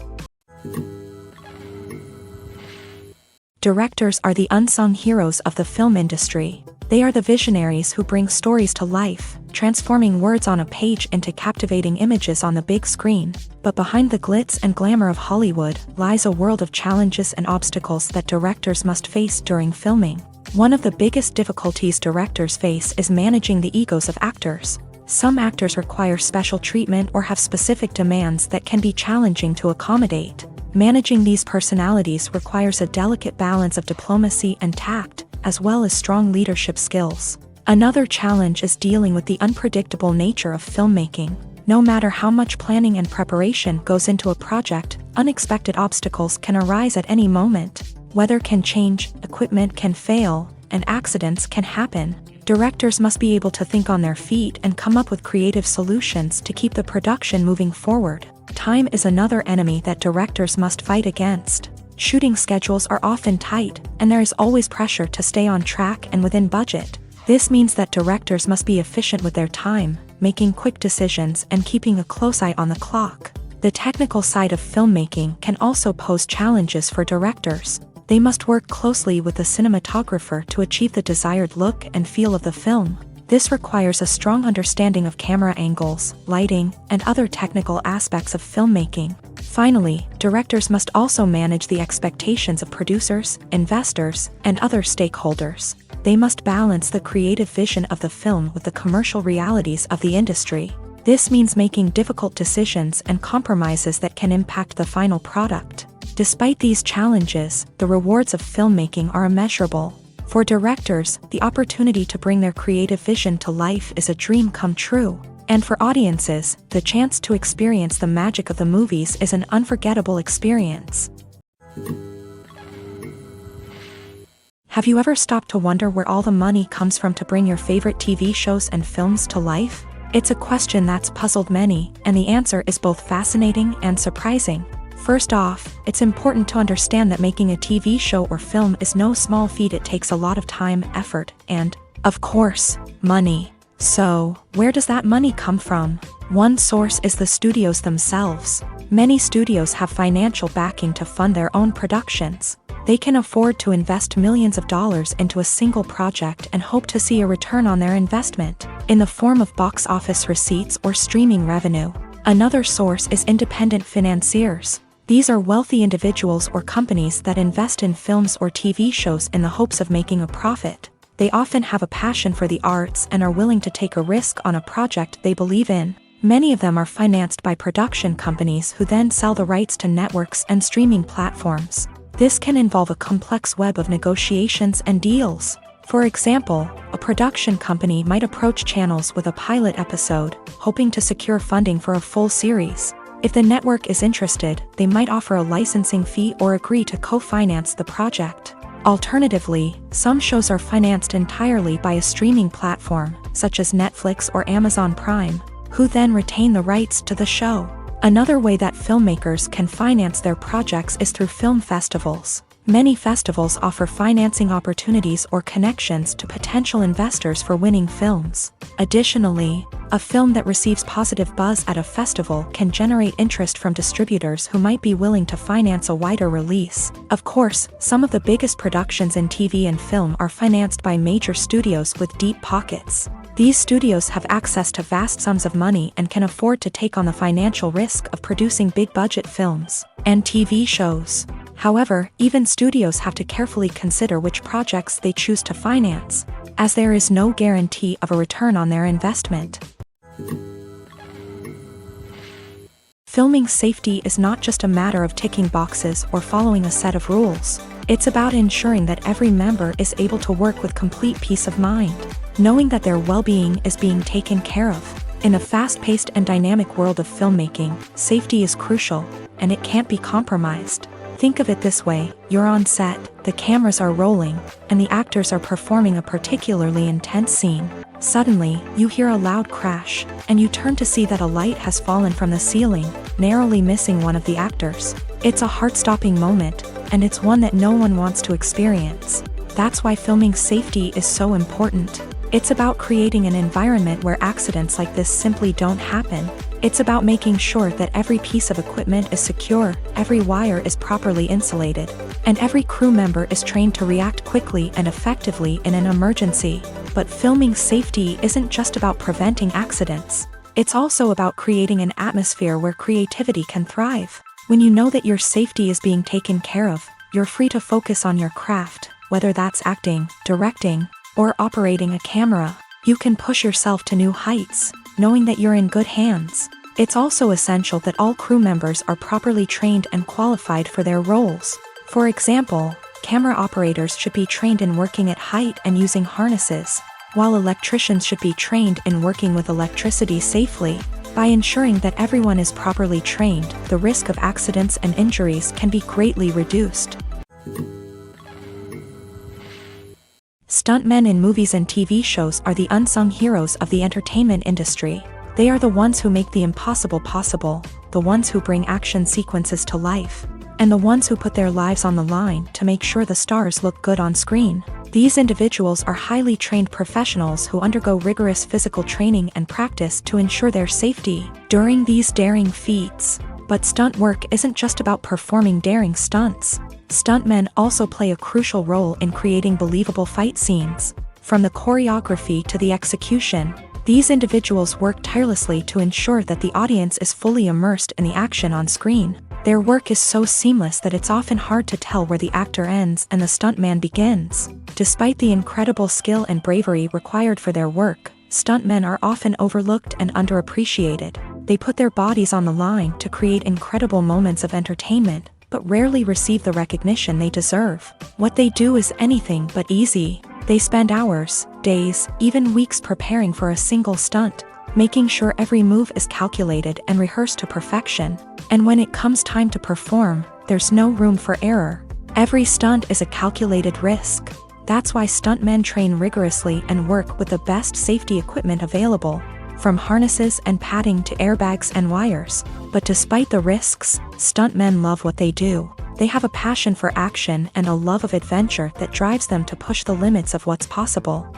[SPEAKER 1] Directors are the unsung heroes of the film industry. They are the visionaries who bring stories to life, transforming words on a page into captivating images on the big screen. But behind the glitz and glamour of Hollywood lies a world of challenges and obstacles that directors must face during filming. One of the biggest difficulties directors face is managing the egos of actors. Some actors require special treatment or have specific demands that can be challenging to accommodate. Managing these personalities requires a delicate balance of diplomacy and tact, as well as strong leadership skills. Another challenge is dealing with the unpredictable nature of filmmaking. No matter how much planning and preparation goes into a project, unexpected obstacles can arise at any moment. Weather can change, equipment can fail, and accidents can happen. Directors must be able to think on their feet and come up with creative solutions to keep the production moving forward. Time is another enemy that directors must fight against. Shooting schedules are often tight, and there is always pressure to stay on track and within budget. This means that directors must be efficient with their time, making quick decisions and keeping a close eye on the clock. The technical side of filmmaking can also pose challenges for directors. They must work closely with the cinematographer to achieve the desired look and feel of the film. This requires a strong understanding of camera angles, lighting, and other technical aspects of filmmaking. Finally, directors must also manage the expectations of producers, investors, and other stakeholders. They must balance the creative vision of the film with the commercial realities of the industry. This means making difficult decisions and compromises that can impact the final product. Despite these challenges, the rewards of filmmaking are immeasurable. For directors, the opportunity to bring their creative vision to life is a dream come true. And for audiences, the chance to experience the magic of the movies is an unforgettable experience. Have you ever stopped to wonder where all the money comes from to bring your favorite TV shows and films to life? It's a question that's puzzled many, and the answer is both fascinating and surprising. First off, it's important to understand that making a TV show or film is no small feat. It takes a lot of time, effort, and, of course, money. So, where does that money come from? One source is the studios themselves. Many studios have financial backing to fund their own productions. They can afford to invest millions of dollars into a single project and hope to see a return on their investment, in the form of box office receipts or streaming revenue. Another source is independent financiers. These are wealthy individuals or companies that invest in films or TV shows in the hopes of making a profit. They often have a passion for the arts and are willing to take a risk on a project they believe in. Many of them are financed by production companies who then sell the rights to networks and streaming platforms. This can involve a complex web of negotiations and deals. For example, a production company might approach channels with a pilot episode, hoping to secure funding for a full series. If the network is interested, they might offer a licensing fee or agree to co-finance the project. Alternatively, some shows are financed entirely by a streaming platform, such as Netflix or Amazon Prime, who then retain the rights to the show. Another way that filmmakers can finance their projects is through film festivals. Many festivals offer financing opportunities or connections to potential investors for winning films. Additionally, a film that receives positive buzz at a festival can generate interest from distributors who might be willing to finance a wider release. Of course, some of the biggest productions in TV and film are financed by major studios with deep pockets. These studios have access to vast sums of money and can afford to take on the financial risk of producing big-budget films and TV shows. However, even studios have to carefully consider which projects they choose to finance, as there is no guarantee of a return on their investment. Filming safety is not just a matter of ticking boxes or following a set of rules. It's about ensuring that every member is able to work with complete peace of mind, knowing that their well-being is being taken care of. In a fast-paced and dynamic world of filmmaking, safety is crucial, and it can't be compromised. Think of it this way: you're on set, the cameras are rolling, and the actors are performing a particularly intense scene. Suddenly, you hear a loud crash, and you turn to see that a light has fallen from the ceiling. narrowly missing one of the actors. It's a heart-stopping moment, and it's one that no one wants to experience. That's why filming safety is so important. It's about creating an environment where accidents like this simply don't happen. It's about making sure that every piece of equipment is secure, every wire is properly insulated, and every crew member is trained to react quickly and effectively in an emergency. But filming safety isn't just about preventing accidents. It's also about creating an atmosphere where creativity can thrive. When you know that your safety is being taken care of, you're free to focus on your craft, whether that's acting, directing, or operating a camera. You can push yourself to new heights, knowing that you're in good hands. It's also essential that all crew members are properly trained and qualified for their roles. For example, camera operators should be trained in working at height and using harnesses, while electricians should be trained in working with electricity safely. By ensuring that everyone is properly trained, the risk of accidents and injuries can be greatly reduced. Stuntmen in movies and TV shows are the unsung heroes of the entertainment industry. They are the ones who make the impossible possible, the ones who bring action sequences to life, and the ones who put their lives on the line to make sure the stars look good on screen. These individuals are highly trained professionals who undergo rigorous physical training and practice to ensure their safety during these daring feats. But stunt work isn't just about performing daring stunts. Stuntmen also play a crucial role in creating believable fight scenes. From the choreography to the execution, these individuals work tirelessly to ensure that the audience is fully immersed in the action on screen. Their work is so seamless that it's often hard to tell where the actor ends and the stuntman begins. Despite the incredible skill and bravery required for their work, stuntmen are often overlooked and underappreciated. They put their bodies on the line to create incredible moments of entertainment, but rarely receive the recognition they deserve. What they do is anything but easy. They spend hours, days, even weeks preparing for a single stunt, making sure every move is calculated and rehearsed to perfection. And when it comes time to perform, there's no room for error. Every stunt is a calculated risk. That's why stuntmen train rigorously and work with the best safety equipment available, from harnesses and padding to airbags and wires. But despite the risks, stuntmen love what they do. They have a passion for action and a love of adventure that drives them to push the limits of what's possible.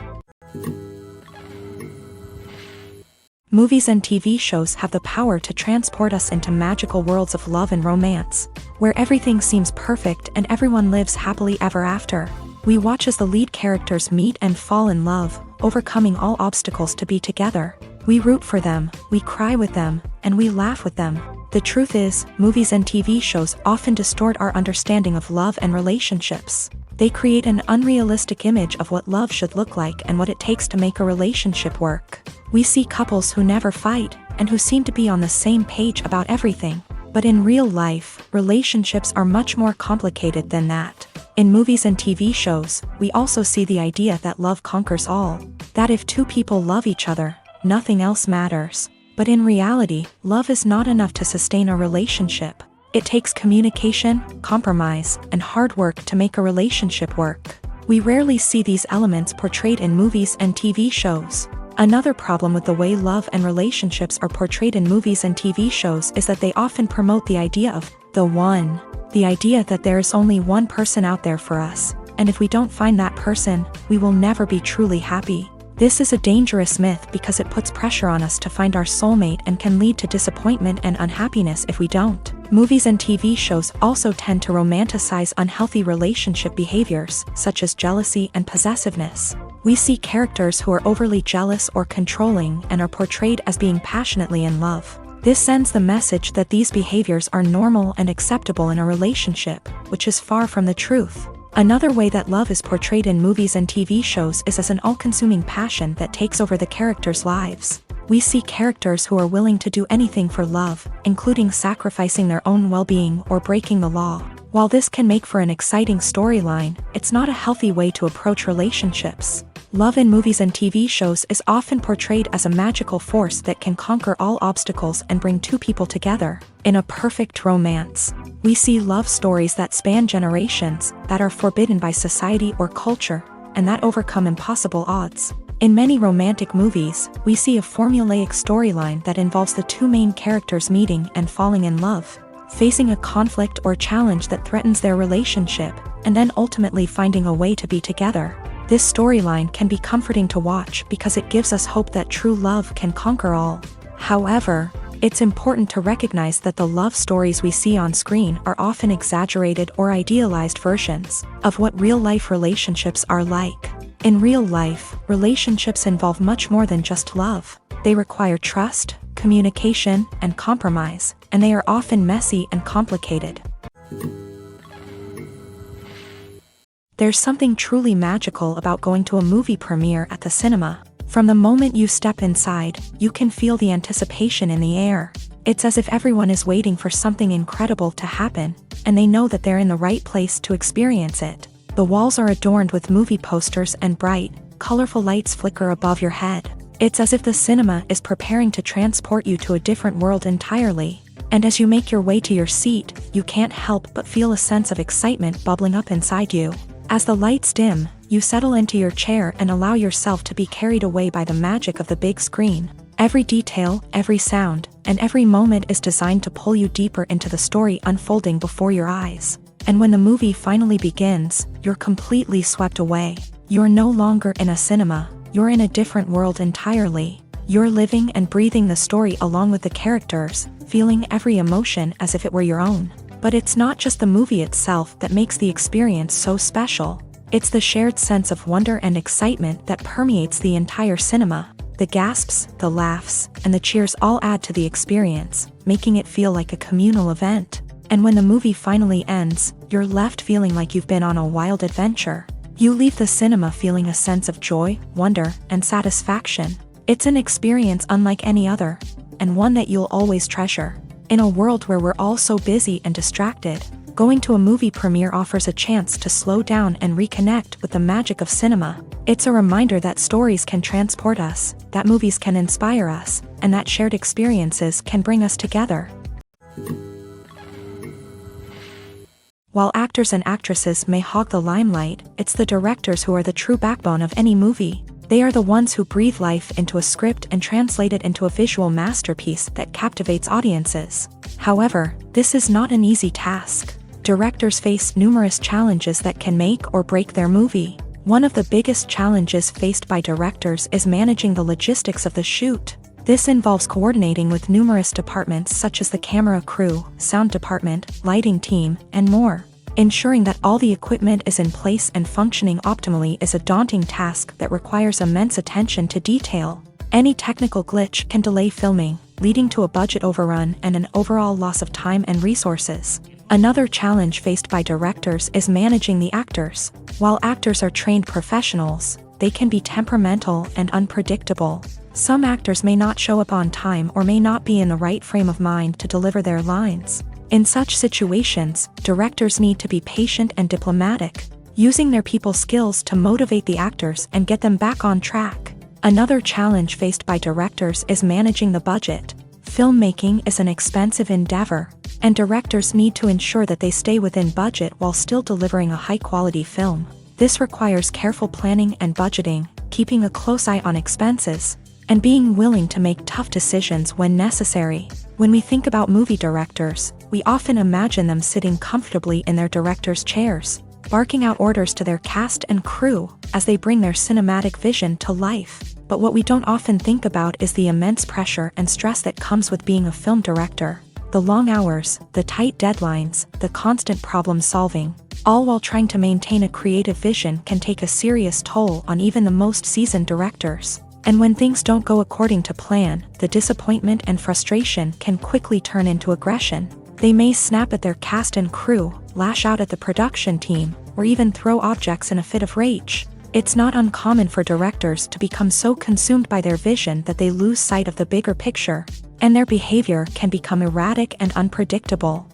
[SPEAKER 1] Movies and TV shows have the power to transport us into magical worlds of love and romance, where everything seems perfect and everyone lives happily ever after. We watch as the lead characters meet and fall in love, overcoming all obstacles to be together. We root for them, we cry with them, and we laugh with them. The truth is, movies and TV shows often distort our understanding of love and relationships. They create an unrealistic image of what love should look like and what it takes to make a relationship work. We see couples who never fight, and who seem to be on the same page about everything. But in real life, relationships are much more complicated than that. In movies and TV shows, we also see the idea that love conquers all. That if two people love each other, nothing else matters. But in reality, love is not enough to sustain a relationship. It takes communication, compromise, and hard work to make a relationship work. We rarely see these elements portrayed in movies and TV shows. Another problem with the way love and relationships are portrayed in movies and TV shows is that they often promote the idea of the one. The idea that there is only one person out there for us, and if we don't find that person, we will never be truly happy. This is a dangerous myth because it puts pressure on us to find our soulmate and can lead to disappointment and unhappiness if we don't. Movies and TV shows also tend to romanticize unhealthy relationship behaviors, such as jealousy and possessiveness. We see characters who are overly jealous or controlling and are portrayed as being passionately in love. This sends the message that these behaviors are normal and acceptable in a relationship, which is far from the truth. Another way that love is portrayed in movies and TV shows is as an all-consuming passion that takes over the characters' lives. We see characters who are willing to do anything for love, including sacrificing their own well-being or breaking the law. While this can make for an exciting storyline, it's not a healthy way to approach relationships. Love in movies and TV shows is often portrayed as a magical force that can conquer all obstacles and bring two people together in a perfect romance. We see love stories that span generations, that are forbidden by society or culture, and that overcome impossible odds. In many romantic movies, we see a formulaic storyline that involves the two main characters meeting and falling in love, facing a conflict or challenge that threatens their relationship, and then ultimately finding a way to be together. This storyline can be comforting to watch because it gives us hope that true love can conquer all. However, it's important to recognize that the love stories we see on screen are often exaggerated or idealized versions of what real-life relationships are like. In real life, relationships involve much more than just love. They require trust, communication, and compromise, and they are often messy and complicated. There's something truly magical about going to a movie premiere at the cinema. From the moment you step inside, you can feel the anticipation in the air. It's as if everyone is waiting for something incredible to happen, and they know that they're in the right place to experience it. The walls are adorned with movie posters and bright, colorful lights flicker above your head. It's as if the cinema is preparing to transport you to a different world entirely. And as you make your way to your seat, you can't help but feel a sense of excitement bubbling up inside you. As the lights dim, you settle into your chair and allow yourself to be carried away by the magic of the big screen. Every detail, every sound, and every moment is designed to pull you deeper into the story unfolding before your eyes. And when the movie finally begins, you're completely swept away. You're no longer in a cinema, you're in a different world entirely. You're living and breathing the story along with the characters, feeling every emotion as if it were your own. But it's not just the movie itself that makes the experience so special. It's the shared sense of wonder and excitement that permeates the entire cinema. The gasps, the laughs, and the cheers all add to the experience, making it feel like a communal event. And when the movie finally ends, you're left feeling like you've been on a wild adventure. You leave the cinema feeling a sense of joy, wonder, and satisfaction. It's an experience unlike any other, and one that you'll always treasure. In a world where we're all so busy and distracted, going to a movie premiere offers a chance to slow down and reconnect with the magic of cinema. It's a reminder that stories can transport us, that movies can inspire us, and that shared experiences can bring us together. While actors and actresses may hog the limelight, it's the directors who are the true backbone of any movie. They are the ones who breathe life into a script and translate it into a visual masterpiece that captivates audiences. However, this is not an easy task. Directors face numerous challenges that can make or break their movie. One of the biggest challenges faced by directors is managing the logistics of the shoot. This involves coordinating with numerous departments such as the camera crew, sound department, lighting team, and more. Ensuring that all the equipment is in place and functioning optimally is a daunting task that requires immense attention to detail. Any technical glitch can delay filming, leading to a budget overrun and an overall loss of time and resources. Another challenge faced by directors is managing the actors. While actors are trained professionals, they can be temperamental and unpredictable. Some actors may not show up on time or may not be in the right frame of mind to deliver their lines. In such situations, directors need to be patient and diplomatic, using their people skills to motivate the actors and get them back on track. Another challenge faced by directors is managing the budget. Filmmaking is an expensive endeavor, and directors need to ensure that they stay within budget while still delivering a high-quality film. This requires careful planning and budgeting, keeping a close eye on expenses, and being willing to make tough decisions when necessary. When we think about movie directors, we often imagine them sitting comfortably in their director's chairs, barking out orders to their cast and crew as they bring their cinematic vision to life. But what we don't often think about is the immense pressure and stress that comes with being a film director. The long hours, the tight deadlines, the constant problem solving, all while trying to maintain a creative vision can take a serious toll on even the most seasoned directors. And when things don't go according to plan, the disappointment and frustration can quickly turn into aggression. They may snap at their cast and crew, lash out at the production team, or even throw objects in a fit of rage. It's not uncommon for directors to become so consumed by their vision that they lose sight of the bigger picture, and their behavior can become erratic and unpredictable.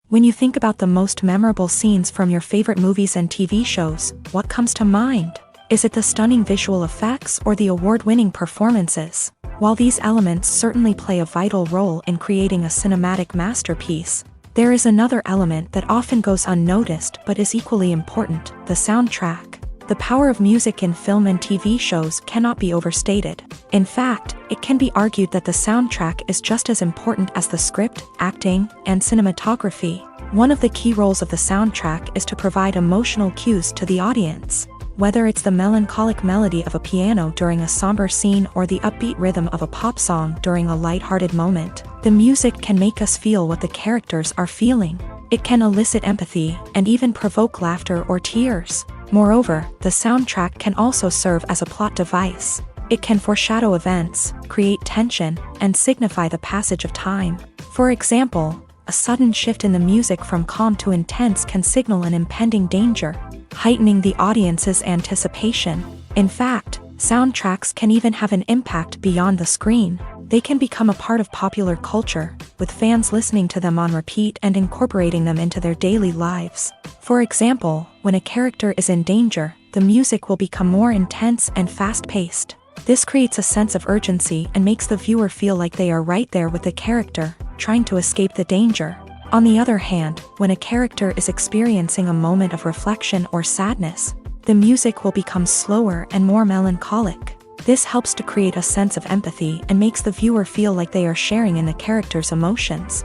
[SPEAKER 1] When you think about the most memorable scenes from your favorite movies and TV shows, what comes to mind? Is it the stunning visual effects or the award-winning performances? While these elements certainly play a vital role in creating a cinematic masterpiece, there is another element that often goes unnoticed but is equally important: the soundtrack. The power of music in film and TV shows cannot be overstated. In fact, it can be argued that the soundtrack is just as important as the script, acting, and cinematography. One of the key roles of the soundtrack is to provide emotional cues to the audience. Whether it's the melancholic melody of a piano during a somber scene or the upbeat rhythm of a pop song during a lighthearted moment, the music can make us feel what the characters are feeling. It can elicit empathy and even provoke laughter or tears. Moreover, the soundtrack can also serve as a plot device. It can foreshadow events, create tension, and signify the passage of time. For example, a sudden shift in the music from calm to intense can signal an impending danger, heightening the audience's anticipation. In fact, soundtracks can even have an impact beyond the screen. They can become a part of popular culture, with fans listening to them on repeat and incorporating them into their daily lives. For example, when a character is in danger, the music will become more intense and fast-paced. This creates a sense of urgency and makes the viewer feel like they are right there with the character, trying to escape the danger. On the other hand, when a character is experiencing a moment of reflection or sadness, the music will become slower and more melancholic. This helps to create a sense of empathy and makes the viewer feel like they are sharing in the character's emotions.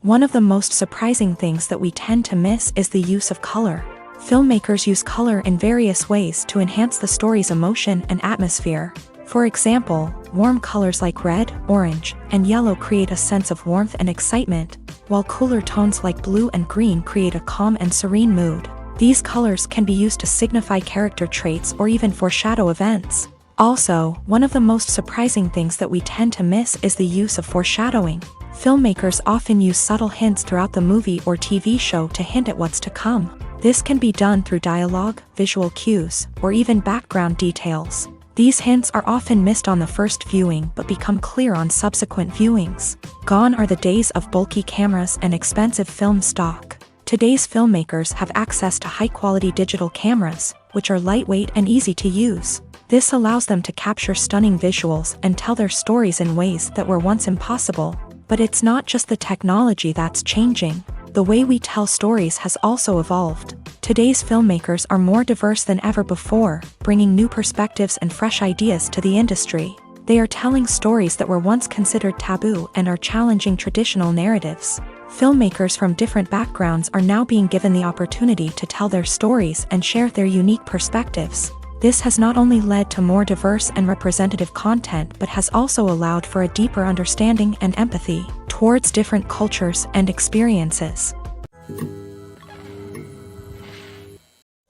[SPEAKER 1] One of the most surprising things that we tend to miss is the use of color. Filmmakers use color in various ways to enhance the story's emotion and atmosphere. For example, warm colors like red, orange, and yellow create a sense of warmth and excitement, while cooler tones like blue and green create a calm and serene mood. These colors can be used to signify character traits or even foreshadow events. Also, one of the most surprising things that we tend to miss is the use of foreshadowing. Filmmakers often use subtle hints throughout the movie or TV show to hint at what's to come. This can be done through dialogue, visual cues, or even background details. These hints are often missed on the first viewing but become clear on subsequent viewings. Gone are the days of bulky cameras and expensive film stock. Today's filmmakers have access to high-quality digital cameras, which are lightweight and easy to use. This allows them to capture stunning visuals and tell their stories in ways that were once impossible. But it's not just the technology that's changing. The way we tell stories has also evolved. Today's filmmakers are more diverse than ever before, bringing new perspectives and fresh ideas to the industry. They are telling stories that were once considered taboo and are challenging traditional narratives. Filmmakers from different backgrounds are now being given the opportunity to tell their stories and share their unique perspectives. This has not only led to more diverse and representative content but has also allowed for a deeper understanding and empathy towards different cultures and experiences.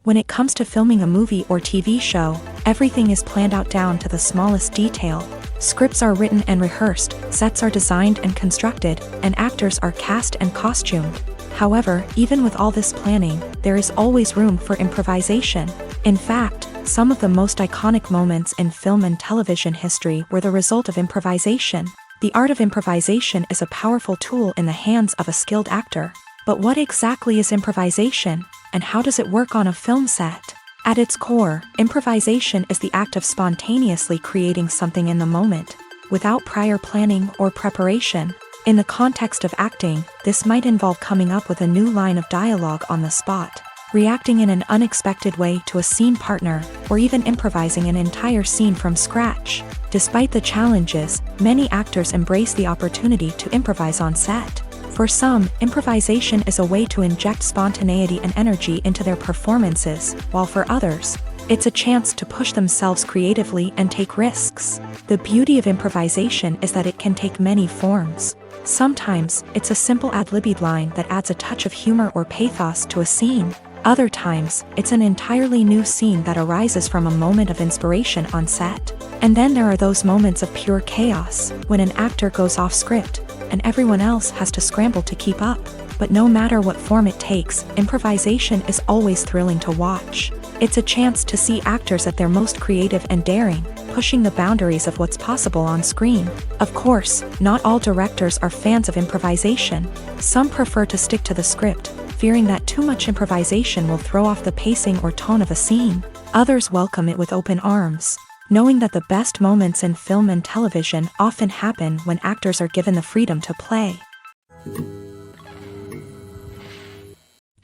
[SPEAKER 1] When it comes to filming a movie or TV show, everything is planned out down to the smallest detail. Scripts are written and rehearsed, sets are designed and constructed, and actors are cast and costumed. However, even with all this planning, there is always room for improvisation. In fact, some of the most iconic moments in film and television history were the result of improvisation. The art of improvisation is a powerful tool in the hands of a skilled actor. But what exactly is improvisation, and how does it work on a film set? At its core, improvisation is the act of spontaneously creating something in the moment, without prior planning or preparation. In the context of acting, this might involve coming up with a new line of dialogue on the spot, reacting in an unexpected way to a scene partner, or even improvising an entire scene from scratch. Despite the challenges, many actors embrace the opportunity to improvise on set. For some, improvisation is a way to inject spontaneity and energy into their performances, while for others, it's a chance to push themselves creatively and take risks. The beauty of improvisation is that it can take many forms. Sometimes, it's a simple ad-libbed line that adds a touch of humor or pathos to a scene. Other times, it's an entirely new scene that arises from a moment of inspiration on set. And then there are those moments of pure chaos, when an actor goes off script, and everyone else has to scramble to keep up. But no matter what form it takes, improvisation is always thrilling to watch. It's a chance to see actors at their most creative and daring, pushing the boundaries of what's possible on screen. Of course, not all directors are fans of improvisation. Some prefer to stick to the script, fearing that too much improvisation will throw off the pacing or tone of a scene. Others welcome it with open arms, knowing that the best moments in film and television often happen when actors are given the freedom to play.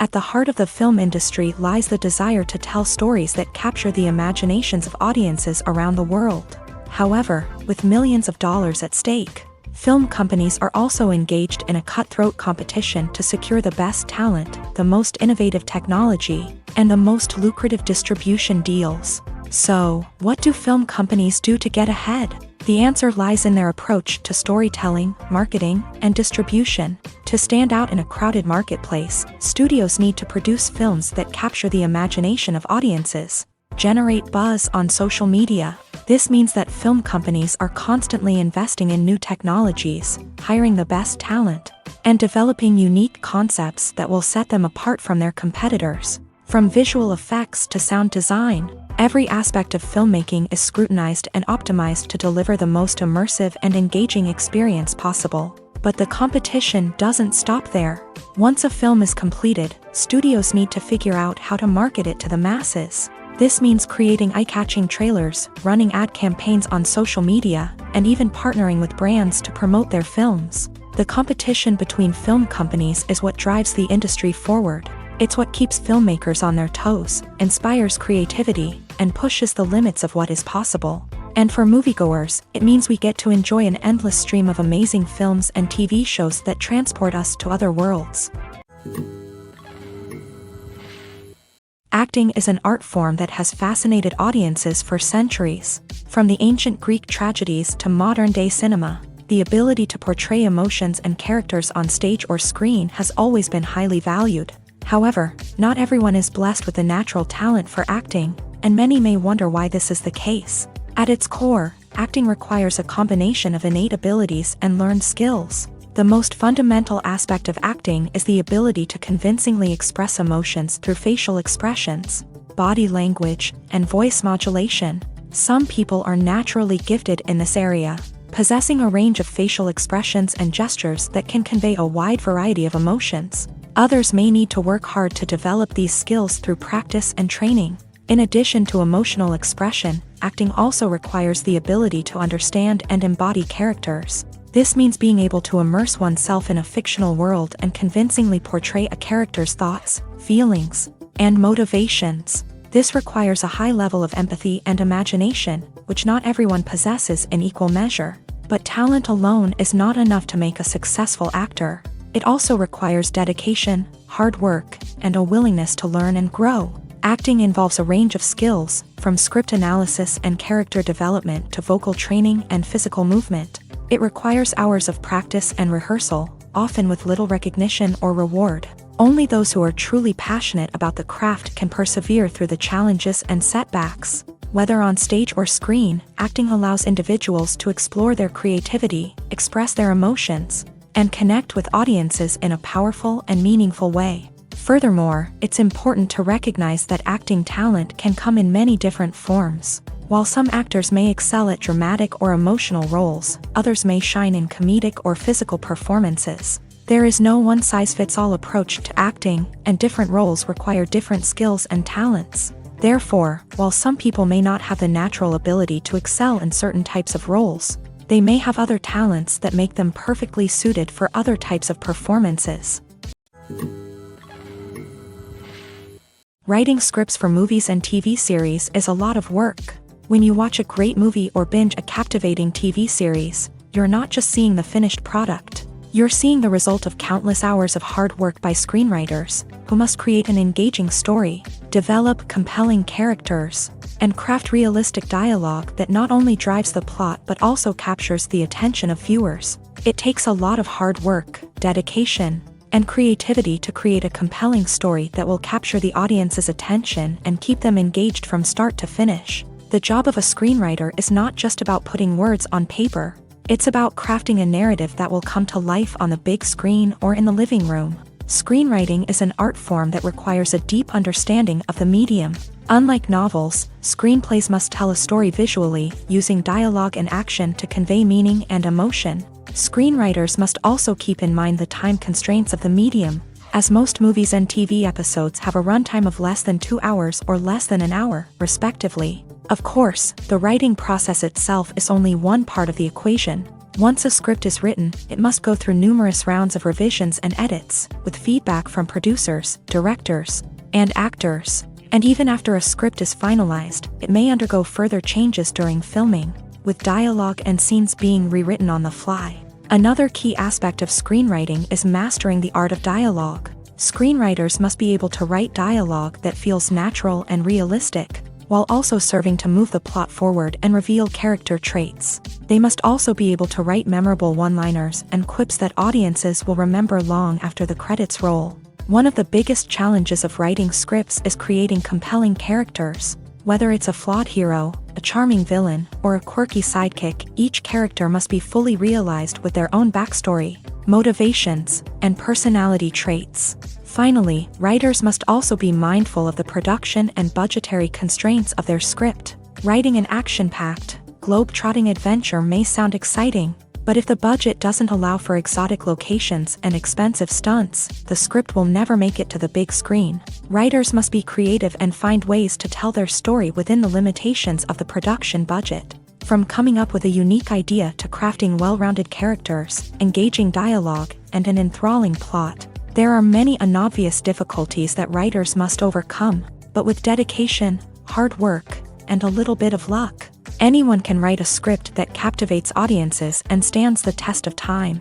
[SPEAKER 1] At the heart of the film industry lies the desire to tell stories that capture the imaginations of audiences around the world. However, with millions of dollars at stake, film companies are also engaged in a cutthroat competition to secure the best talent, the most innovative technology, and the most lucrative distribution deals. So, what do film companies do to get ahead? The answer lies in their approach to storytelling, marketing, and distribution. To stand out in a crowded marketplace, studios need to produce films that capture the imagination of audiences, generate buzz on social media. This means that film companies are constantly investing in new technologies, hiring the best talent, and developing unique concepts that will set them apart from their competitors. From visual effects to sound design, every aspect of filmmaking is scrutinized and optimized to deliver the most immersive and engaging experience possible. But the competition doesn't stop there. Once a film is completed, studios need to figure out how to market it to the masses. This means creating eye-catching trailers, running ad campaigns on social media, and even partnering with brands to promote their films. The competition between film companies is what drives the industry forward. It's what keeps filmmakers on their toes, inspires creativity, and pushes the limits of what is possible. And for moviegoers, it means we get to enjoy an endless stream of amazing films and TV shows that transport us to other worlds. Acting is an art form that has fascinated audiences for centuries. From the ancient Greek tragedies to modern-day cinema, the ability to portray emotions and characters on stage or screen has always been highly valued. However, not everyone is blessed with the natural talent for acting, and many may wonder why this is the case. At its core, acting requires a combination of innate abilities and learned skills. The most fundamental aspect of acting is the ability to convincingly express emotions through facial expressions, body language, and voice modulation. Some people are naturally gifted in this area, possessing a range of facial expressions and gestures that can convey a wide variety of emotions. Others may need to work hard to develop these skills through practice and training. In addition to emotional expression, acting also requires the ability to understand and embody characters. This means being able to immerse oneself in a fictional world and convincingly portray a character's thoughts, feelings, and motivations. This requires a high level of empathy and imagination, which not everyone possesses in equal measure. But talent alone is not enough to make a successful actor. It also requires dedication, hard work, and a willingness to learn and grow. Acting involves a range of skills, from script analysis and character development to vocal training and physical movement. It requires hours of practice and rehearsal, often with little recognition or reward. Only those who are truly passionate about the craft can persevere through the challenges and setbacks. Whether on stage or screen, acting allows individuals to explore their creativity, express their emotions, and connect with audiences in a powerful and meaningful way. Furthermore, it's important to recognize that acting talent can come in many different forms. While some actors may excel at dramatic or emotional roles, others may shine in comedic or physical performances. There is no one-size-fits-all approach to acting, and different roles require different skills and talents. Therefore, while some people may not have the natural ability to excel in certain types of roles, they may have other talents that make them perfectly suited for other types of performances. Writing scripts for movies and TV series is a lot of work. When you watch a great movie or binge a captivating TV series, you're not just seeing the finished product. You're seeing the result of countless hours of hard work by screenwriters, who must create an engaging story, develop compelling characters, and craft realistic dialogue that not only drives the plot but also captures the attention of viewers. It takes a lot of hard work, dedication, and creativity to create a compelling story that will capture the audience's attention and keep them engaged from start to finish. The job of a screenwriter is not just about putting words on paper. It's about crafting a narrative that will come to life on the big screen or in the living room. Screenwriting is an art form that requires a deep understanding of the medium. Unlike novels, screenplays must tell a story visually, using dialogue and action to convey meaning and emotion. Screenwriters must also keep in mind the time constraints of the medium, as most movies and TV episodes have a runtime of less than 2 hours or less than an hour, respectively. Of course, the writing process itself is only one part of the equation. Once a script is written, it must go through numerous rounds of revisions and edits, with feedback from producers, directors, and actors. And even after a script is finalized, it may undergo further changes during filming, with dialogue and scenes being rewritten on the fly. Another key aspect of screenwriting is mastering the art of dialogue. Screenwriters must be able to write dialogue that feels natural and realistic, while also serving to move the plot forward and reveal character traits. They must also be able to write memorable one-liners and quips that audiences will remember long after the credits roll. One of the biggest challenges of writing scripts is creating compelling characters. Whether it's a flawed hero, a charming villain, or a quirky sidekick, each character must be fully realized with their own backstory, motivations, and personality traits. Finally, writers must also be mindful of the production and budgetary constraints of their script. Writing an action-packed, globe-trotting adventure may sound exciting, but if the budget doesn't allow for exotic locations and expensive stunts, the script will never make it to the big screen. Writers must be creative and find ways to tell their story within the limitations of the production budget. From coming up with a unique idea to crafting well-rounded characters, engaging dialogue, and an enthralling plot, there are many unobvious difficulties that writers must overcome, but with dedication, hard work, and a little bit of luck, anyone can write a script that captivates audiences and stands the test of time.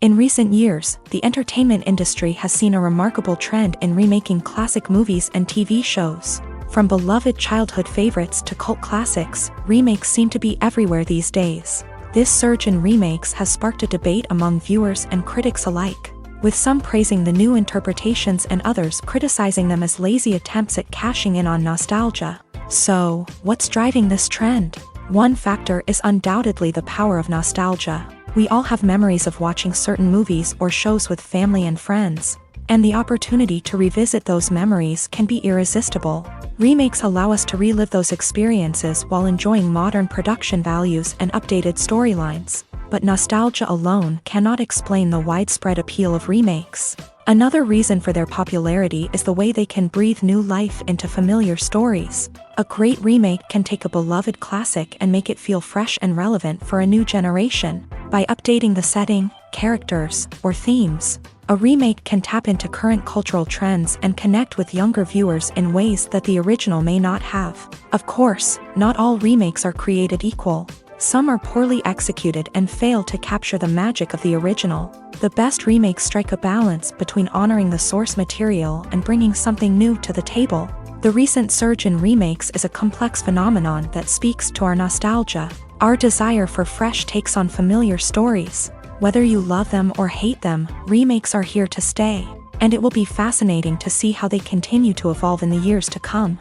[SPEAKER 1] In recent years, the entertainment industry has seen a remarkable trend in remaking classic movies and TV shows. From beloved childhood favorites to cult classics, remakes seem to be everywhere these days. This surge in remakes has sparked a debate among viewers and critics alike, with some praising the new interpretations and others criticizing them as lazy attempts at cashing in on nostalgia. So, what's driving this trend? One factor is undoubtedly the power of nostalgia. We all have memories of watching certain movies or shows with family and friends, and the opportunity to revisit those memories can be irresistible. Remakes allow us to relive those experiences while enjoying modern production values and updated storylines. But nostalgia alone cannot explain the widespread appeal of remakes. Another reason for their popularity is the way they can breathe new life into familiar stories. A great remake can take a beloved classic and make it feel fresh and relevant for a new generation. By updating the setting, characters, or themes, a remake can tap into current cultural trends and connect with younger viewers in ways that the original may not have. Of course, not all remakes are created equal. Some are poorly executed and fail to capture the magic of the original. The best remakes strike a balance between honoring the source material and bringing something new to the table. The recent surge in remakes is a complex phenomenon that speaks to our nostalgia, our desire for fresh takes on familiar stories. Whether you love them or hate them, remakes are here to stay, and it will be fascinating to see how they continue to evolve in the years to come.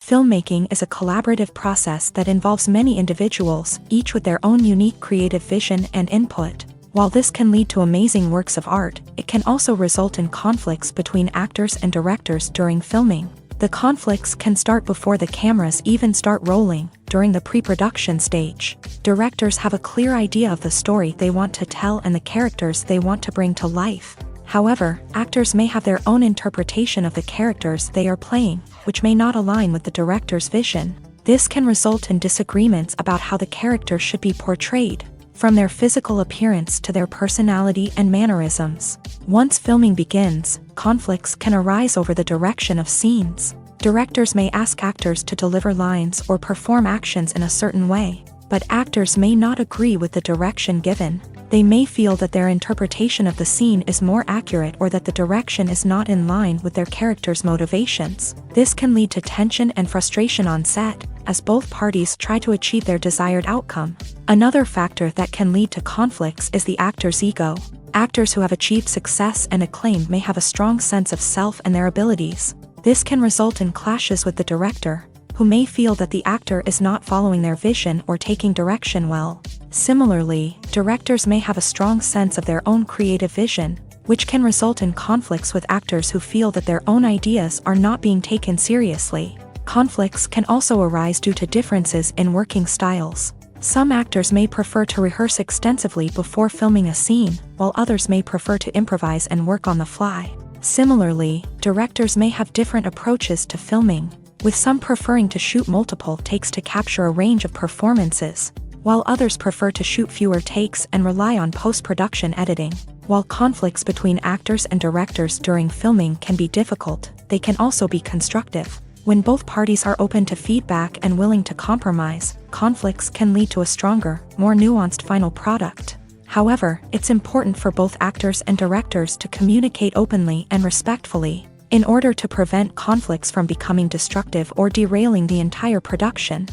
[SPEAKER 1] Filmmaking is a collaborative process that involves many individuals, each with their own unique creative vision and input. While this can lead to amazing works of art, it can also result in conflicts between actors and directors during filming. The conflicts can start before the cameras even start rolling, during the pre-production stage. Directors have a clear idea of the story they want to tell and the characters they want to bring to life. However, actors may have their own interpretation of the characters they are playing, which may not align with the director's vision. This can result in disagreements about how the character should be portrayed, from their physical appearance to their personality and mannerisms. Once filming begins, conflicts can arise over the direction of scenes. Directors may ask actors to deliver lines or perform actions in a certain way, but actors may not agree with the direction given. They may feel that their interpretation of the scene is more accurate or that the direction is not in line with their character's motivations. This can lead to tension and frustration on set, as both parties try to achieve their desired outcome. Another factor that can lead to conflicts is the actor's ego. Actors who have achieved success and acclaim may have a strong sense of self and their abilities. This can result in clashes with the director, who may feel that the actor is not following their vision or taking direction well. Similarly, directors may have a strong sense of their own creative vision, which can result in conflicts with actors who feel that their own ideas are not being taken seriously. Conflicts can also arise due to differences in working styles. Some actors may prefer to rehearse extensively before filming a scene, while others may prefer to improvise and work on the fly. Similarly, directors may have different approaches to filming. with some preferring to shoot multiple takes to capture a range of performances, while others prefer to shoot fewer takes and rely on post-production editing. While conflicts between actors and directors during filming can be difficult, they can also be constructive. When both parties are open to feedback and willing to compromise, conflicts can lead to a stronger, more nuanced final product. However, it's important for both actors and directors to communicate openly and respectfully, in order to prevent conflicts from becoming destructive or derailing the entire production.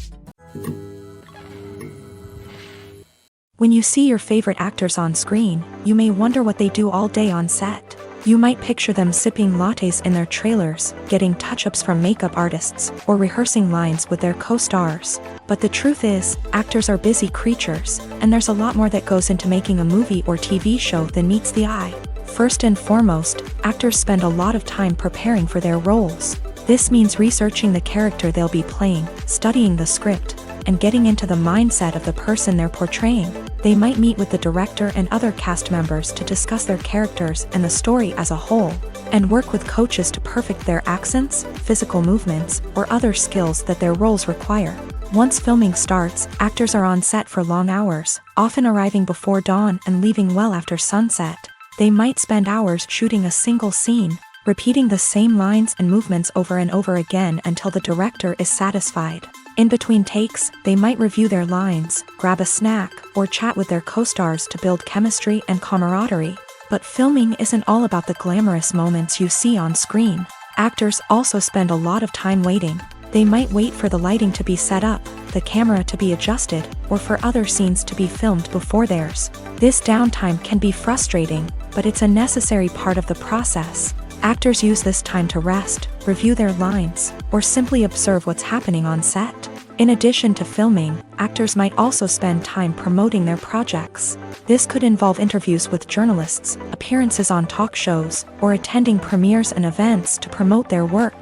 [SPEAKER 1] When you see your favorite actors on screen, you may wonder what they do all day on set. You might picture them sipping lattes in their trailers, getting touch-ups from makeup artists, or rehearsing lines with their co-stars. But the truth is, actors are busy creatures, and there's a lot more that goes into making a movie or TV show than meets the eye. First and foremost, actors spend a lot of time preparing for their roles. This means researching the character they'll be playing, studying the script, and getting into the mindset of the person they're portraying. They might meet with the director and other cast members to discuss their characters and the story as a whole, and work with coaches to perfect their accents, physical movements, or other skills that their roles require. Once filming starts, actors are on set for long hours, often arriving before dawn and leaving well after sunset. They might spend hours shooting a single scene, repeating the same lines and movements over and over again until the director is satisfied. In between takes, they might review their lines, grab a snack, or chat with their co-stars to build chemistry and camaraderie. But filming isn't all about the glamorous moments you see on screen. Actors also spend a lot of time waiting. They might wait for the lighting to be set up, the camera to be adjusted, or for other scenes to be filmed before theirs. This downtime can be frustrating, but it's a necessary part of the process. Actors use this time to rest, review their lines, or simply observe what's happening on set. In addition to filming, actors might also spend time promoting their projects. This could involve interviews with journalists, appearances on talk shows, or attending premieres and events to promote their work.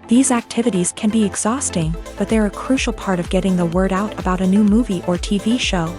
[SPEAKER 1] These activities can be exhausting, but they're a crucial part of getting the word out about a new movie or TV show.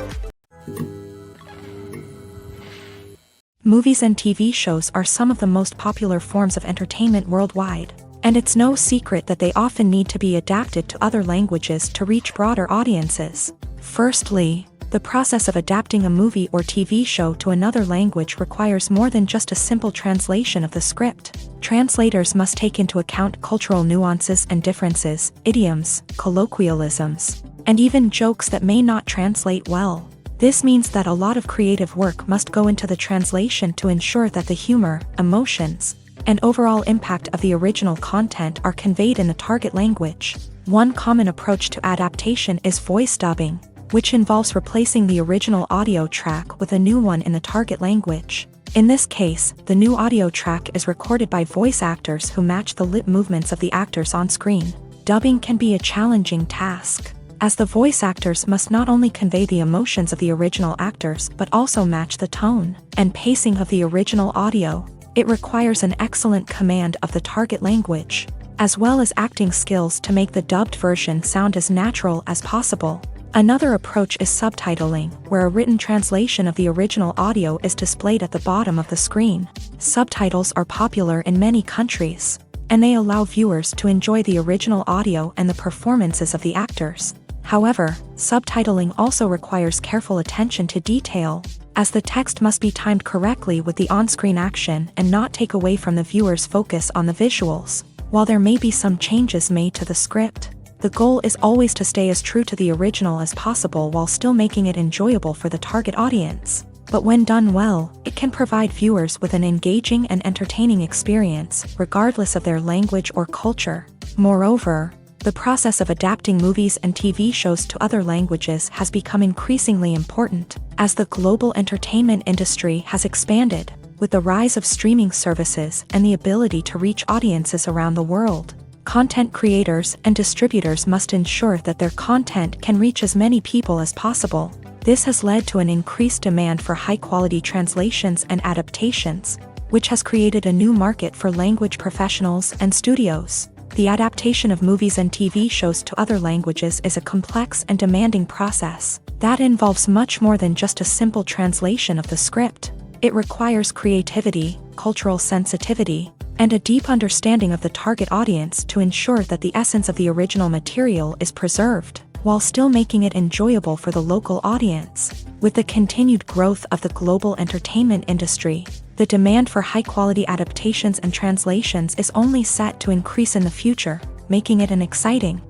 [SPEAKER 1] Movies and TV shows are some of the most popular forms of entertainment worldwide, and it's no secret that they often need to be adapted to other languages to reach broader audiences. Firstly, the process of adapting a movie or TV show to another language requires more than just a simple translation of the script. Translators must take into account cultural nuances and differences, idioms, colloquialisms, and even jokes that may not translate well. This means that a lot of creative work must go into the translation to ensure that the humor, emotions, and overall impact of the original content are conveyed in the target language. One common approach to adaptation is voice dubbing, which involves replacing the original audio track with a new one in the target language. In this case, the new audio track is recorded by voice actors who match the lip movements of the actors on screen. Dubbing can be a challenging task, as the voice actors must not only convey the emotions of the original actors but also match the tone and pacing of the original audio. It requires an excellent command of the target language, as well as acting skills to make the dubbed version sound as natural as possible. Another approach is subtitling, where a written translation of the original audio is displayed at the bottom of the screen. Subtitles are popular in many countries, and they allow viewers to enjoy the original audio and the performances of the actors. However, subtitling also requires careful attention to detail, as the text must be timed correctly with the on-screen action and not take away from the viewer's focus on the visuals. While there may be some changes made to the script, the goal is always to stay as true to the original as possible while still making it enjoyable for the target audience. But when done well, it can provide viewers with an engaging and entertaining experience, regardless of their language or culture. Moreover, the process of adapting movies and TV shows to other languages has become increasingly important, as the global entertainment industry has expanded, with the rise of streaming services and the ability to reach audiences around the world. Content creators and distributors must ensure that their content can reach as many people as possible. This has led to an increased demand for high-quality translations and adaptations, which has created a new market for language professionals and studios. The adaptation of movies and TV shows to other languages is a complex and demanding process that involves much more than just a simple translation of the script. It requires creativity, cultural sensitivity, and a deep understanding of the target audience to ensure that the essence of the original material is preserved, while still making it enjoyable for the local audience. With the continued growth of the global entertainment industry, the demand for high-quality adaptations and translations is only set to increase in the future, making it an exciting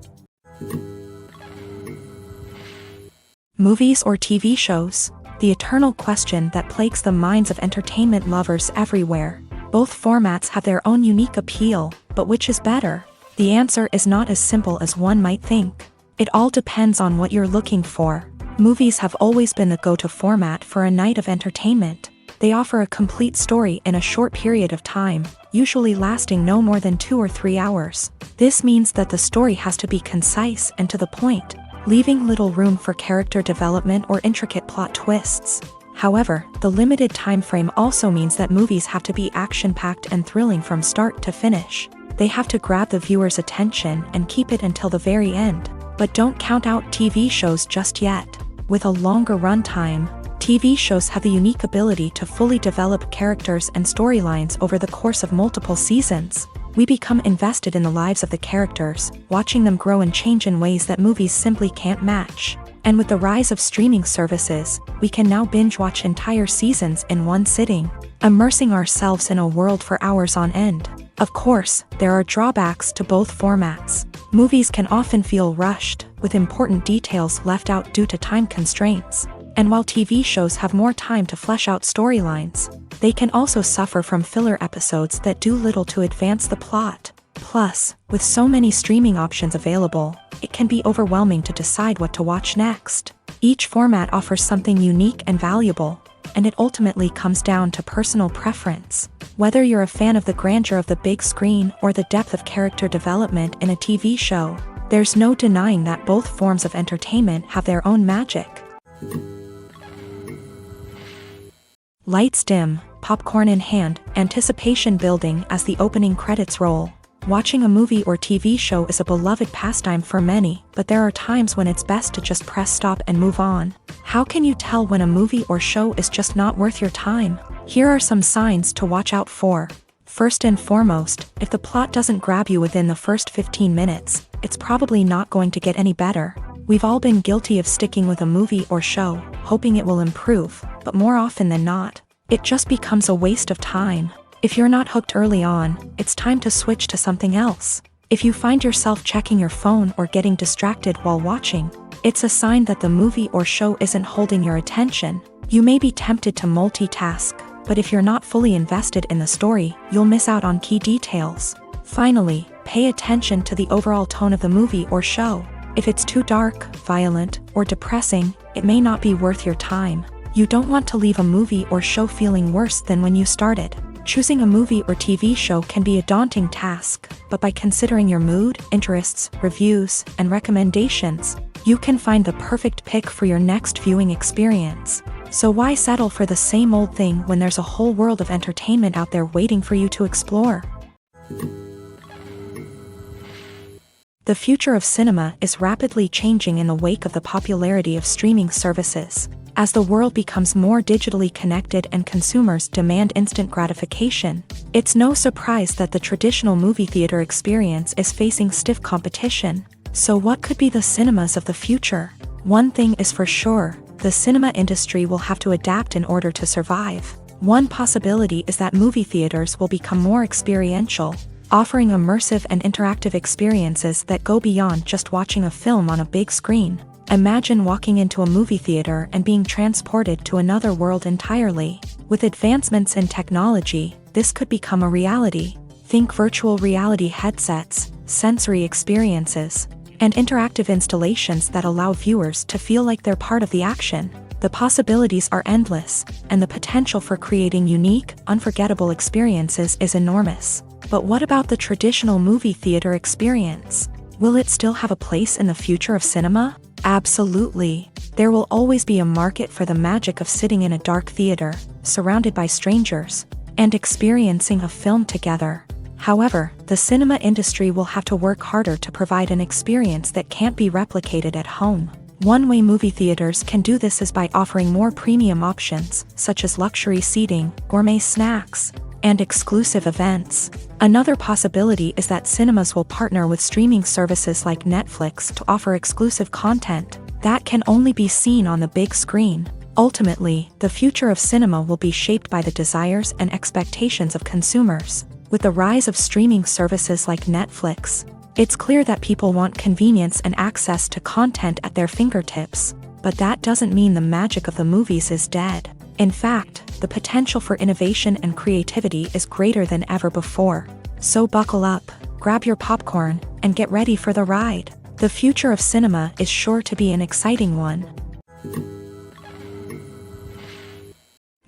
[SPEAKER 1] movies or TV shows, the eternal question that plagues the minds of entertainment lovers everywhere. Both formats have their own unique appeal, but which is better? The answer is not as simple as one might think. It all depends on what you're looking for. Movies have always been the go-to format for a night of entertainment. They offer a complete story in a short period of time, usually lasting no more than 2 or 3 hours. This means that the story has to be concise and to the point, leaving little room for character development or intricate plot twists. However, the limited time frame also means that movies have to be action-packed and thrilling from start to finish. They have to grab the viewer's attention and keep it until the very end. But don't count out TV shows just yet. With a longer runtime, TV shows have the unique ability to fully develop characters and storylines over the course of multiple seasons. We become invested in the lives of the characters, watching them grow and change in ways that movies simply can't match. And with the rise of streaming services, we can now binge-watch entire seasons in one sitting, immersing ourselves in a world for hours on end. Of course, there are drawbacks to both formats. Movies can often feel rushed, with important details left out due to time constraints. And while TV shows have more time to flesh out storylines, they can also suffer from filler episodes that do little to advance the plot. Plus, with so many streaming options available, it can be overwhelming to decide what to watch next. Each format offers something unique and valuable, and it ultimately comes down to personal preference. Whether you're a fan of the grandeur of the big screen or the depth of character development in a TV show, there's no denying that both forms of entertainment have their own magic. Lights dim, popcorn in hand, anticipation building as the opening credits roll. Watching a movie or TV show is a beloved pastime for many, but there are times when it's best to just press stop and move on. How can you tell when a movie or show is just not worth your time? Here are some signs to watch out for. First and foremost, if the plot doesn't grab you within the first 15 minutes, it's probably not going to get any better. We've all been guilty of sticking with a movie or show, hoping it will improve, but more often than not, it just becomes a waste of time. If you're not hooked early on, it's time to switch to something else. If you find yourself checking your phone or getting distracted while watching, it's a sign that the movie or show isn't holding your attention. You may be tempted to multitask, but if you're not fully invested in the story, you'll miss out on key details. Finally, pay attention to the overall tone of the movie or show. If it's too dark, violent, or depressing, it may not be worth your time. You don't want to leave a movie or show feeling worse than when you started. Choosing a movie or TV show can be a daunting task, but by considering your mood, interests, reviews, and recommendations, you can find the perfect pick for your next viewing experience. So why settle for the same old thing when there's a whole world of entertainment out there waiting for you to explore? The future of cinema is rapidly changing in the wake of the popularity of streaming services. As the world becomes more digitally connected and consumers demand instant gratification, it's no surprise that the traditional movie theater experience is facing stiff competition. So what could be the cinemas of the future? One thing is for sure, the cinema industry will have to adapt in order to survive. One possibility is that movie theaters will become more experiential, offering immersive and interactive experiences that go beyond just watching a film on a big screen. Imagine walking into a movie theater and being transported to another world entirely. With advancements in technology, this could become a reality. Think virtual reality headsets, sensory experiences, and interactive installations that allow viewers to feel like they're part of the action. The possibilities are endless, and the potential for creating unique, unforgettable experiences is enormous. But what about the traditional movie theater experience? Will it still have a place in the future of cinema? Absolutely. There will always be a market for the magic of sitting in a dark theater, surrounded by strangers, and experiencing a film together. However, the cinema industry will have to work harder to provide an experience that can't be replicated at home. One way movie theaters can do this is by offering more premium options, such as luxury seating, gourmet snacks, and exclusive events. Another possibility is that cinemas will partner with streaming services like Netflix to offer exclusive content that can only be seen on the big screen. Ultimately, the future of cinema will be shaped by the desires and expectations of consumers. With the rise of streaming services like Netflix, it's clear that people want convenience and access to content at their fingertips. But that doesn't mean the magic of the movies is dead. In fact, the potential for innovation and creativity is greater than ever before. So buckle up, grab your popcorn, and get ready for the ride. The future of cinema is sure to be an exciting one.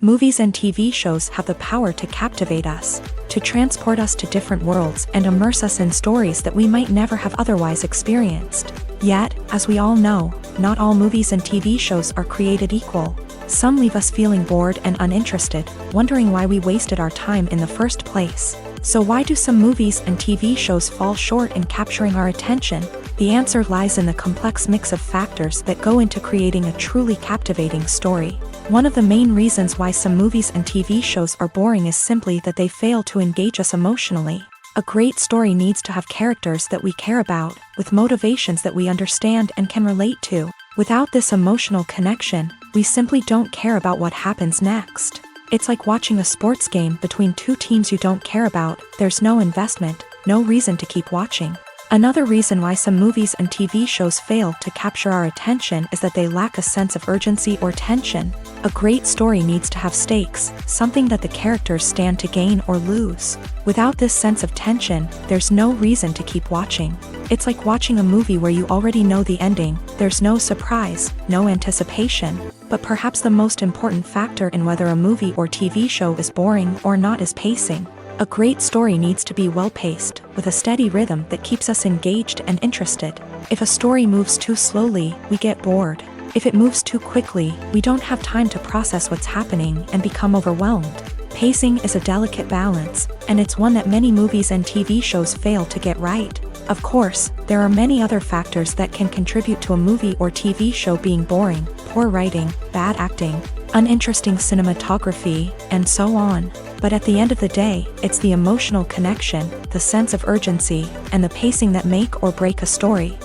[SPEAKER 1] Movies and TV shows have the power to captivate us, to transport us to different worlds and immerse us in stories that we might never have otherwise experienced. Yet, as we all know, not all movies and TV shows are created equal. Some leave us feeling bored and uninterested, wondering why we wasted our time in the first place. So why do some movies and TV shows fall short in capturing our attention? The answer lies in the complex mix of factors that go into creating a truly captivating story. One of the main reasons why some movies and TV shows are boring is simply that they fail to engage us emotionally. A great story needs to have characters that we care about, with motivations that we understand and can relate to. Without this emotional connection, we simply don't care about what happens next. It's like watching a sports game between two teams you don't care about. There's no investment, no reason to keep watching. Another reason why some movies and TV shows fail to capture our attention is that they lack a sense of urgency or tension. A great story needs to have stakes, something that the characters stand to gain or lose. Without this sense of tension, there's no reason to keep watching. It's like watching a movie where you already know the ending. There's no surprise, no anticipation. But perhaps the most important factor in whether a movie or TV show is boring or not is pacing. A great story needs to be well-paced, with a steady rhythm that keeps us engaged and interested. If a story moves too slowly, we get bored. If it moves too quickly, we don't have time to process what's happening and become overwhelmed. Pacing is a delicate balance, and it's one that many movies and TV shows fail to get right. Of course, there are many other factors that can contribute to a movie or TV show being boring: poor writing, bad acting, uninteresting cinematography, and so on. But at the end of the day, it's the emotional connection, the sense of urgency, and the pacing that make or break a story.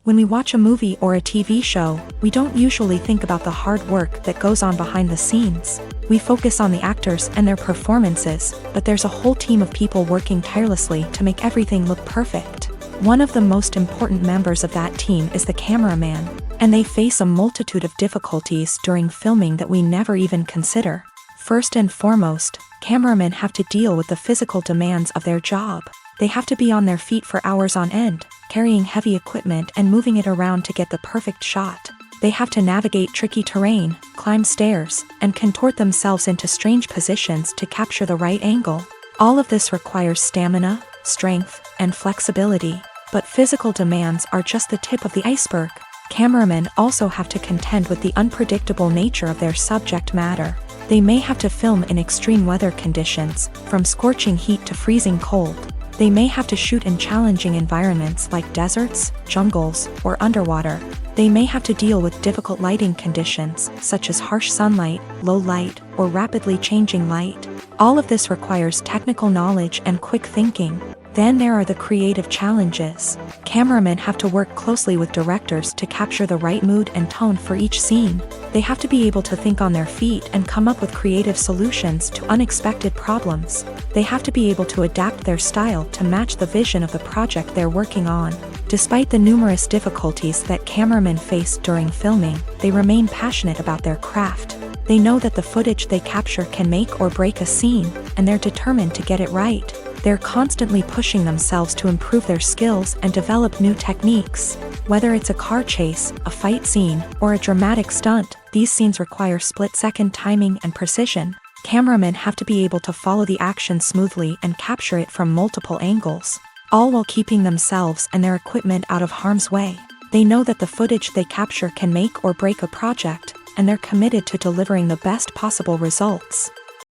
[SPEAKER 1] When we watch a movie or a TV show, we don't usually think about the hard work that goes on behind the scenes. We focus on the actors and their performances, but there's a whole team of people working tirelessly to make everything look perfect. One of the most important members of that team is the cameraman, and they face a multitude of difficulties during filming that we never even consider. First and foremost, cameramen have to deal with the physical demands of their job. They have to be on their feet for hours on end, carrying heavy equipment and moving it around to get the perfect shot. They have to navigate tricky terrain, climb stairs, and contort themselves into strange positions to capture the right angle. All of this requires stamina, strength, and flexibility. But physical demands are just the tip of the iceberg. Cameramen also have to contend with the unpredictable nature of their subject matter. They may have to film in extreme weather conditions, from scorching heat to freezing cold. They may have to shoot in challenging environments like deserts, jungles, or underwater. They may have to deal with difficult lighting conditions, such as harsh sunlight, low light, or rapidly changing light. All of this requires technical knowledge and quick thinking. Then there are the creative challenges. Cameramen have to work closely with directors to capture the right mood and tone for each scene. They have to be able to think on their feet and come up with creative solutions to unexpected problems. They have to be able to adapt their style to match the vision of the project they're working on. Despite the numerous difficulties that cameramen face during filming, they remain passionate about their craft. They know that the footage they capture can make or break a scene, and they're determined to get it right. They're constantly pushing themselves to improve their skills and develop new techniques. Whether it's a car chase, a fight scene, or a dramatic stunt, these scenes require split-second timing and precision. Cameramen have to be able to follow the action smoothly and capture it from multiple angles, all while keeping themselves and their equipment out of harm's way. They know that the footage they capture can make or break a project, and they're committed to delivering the best possible results.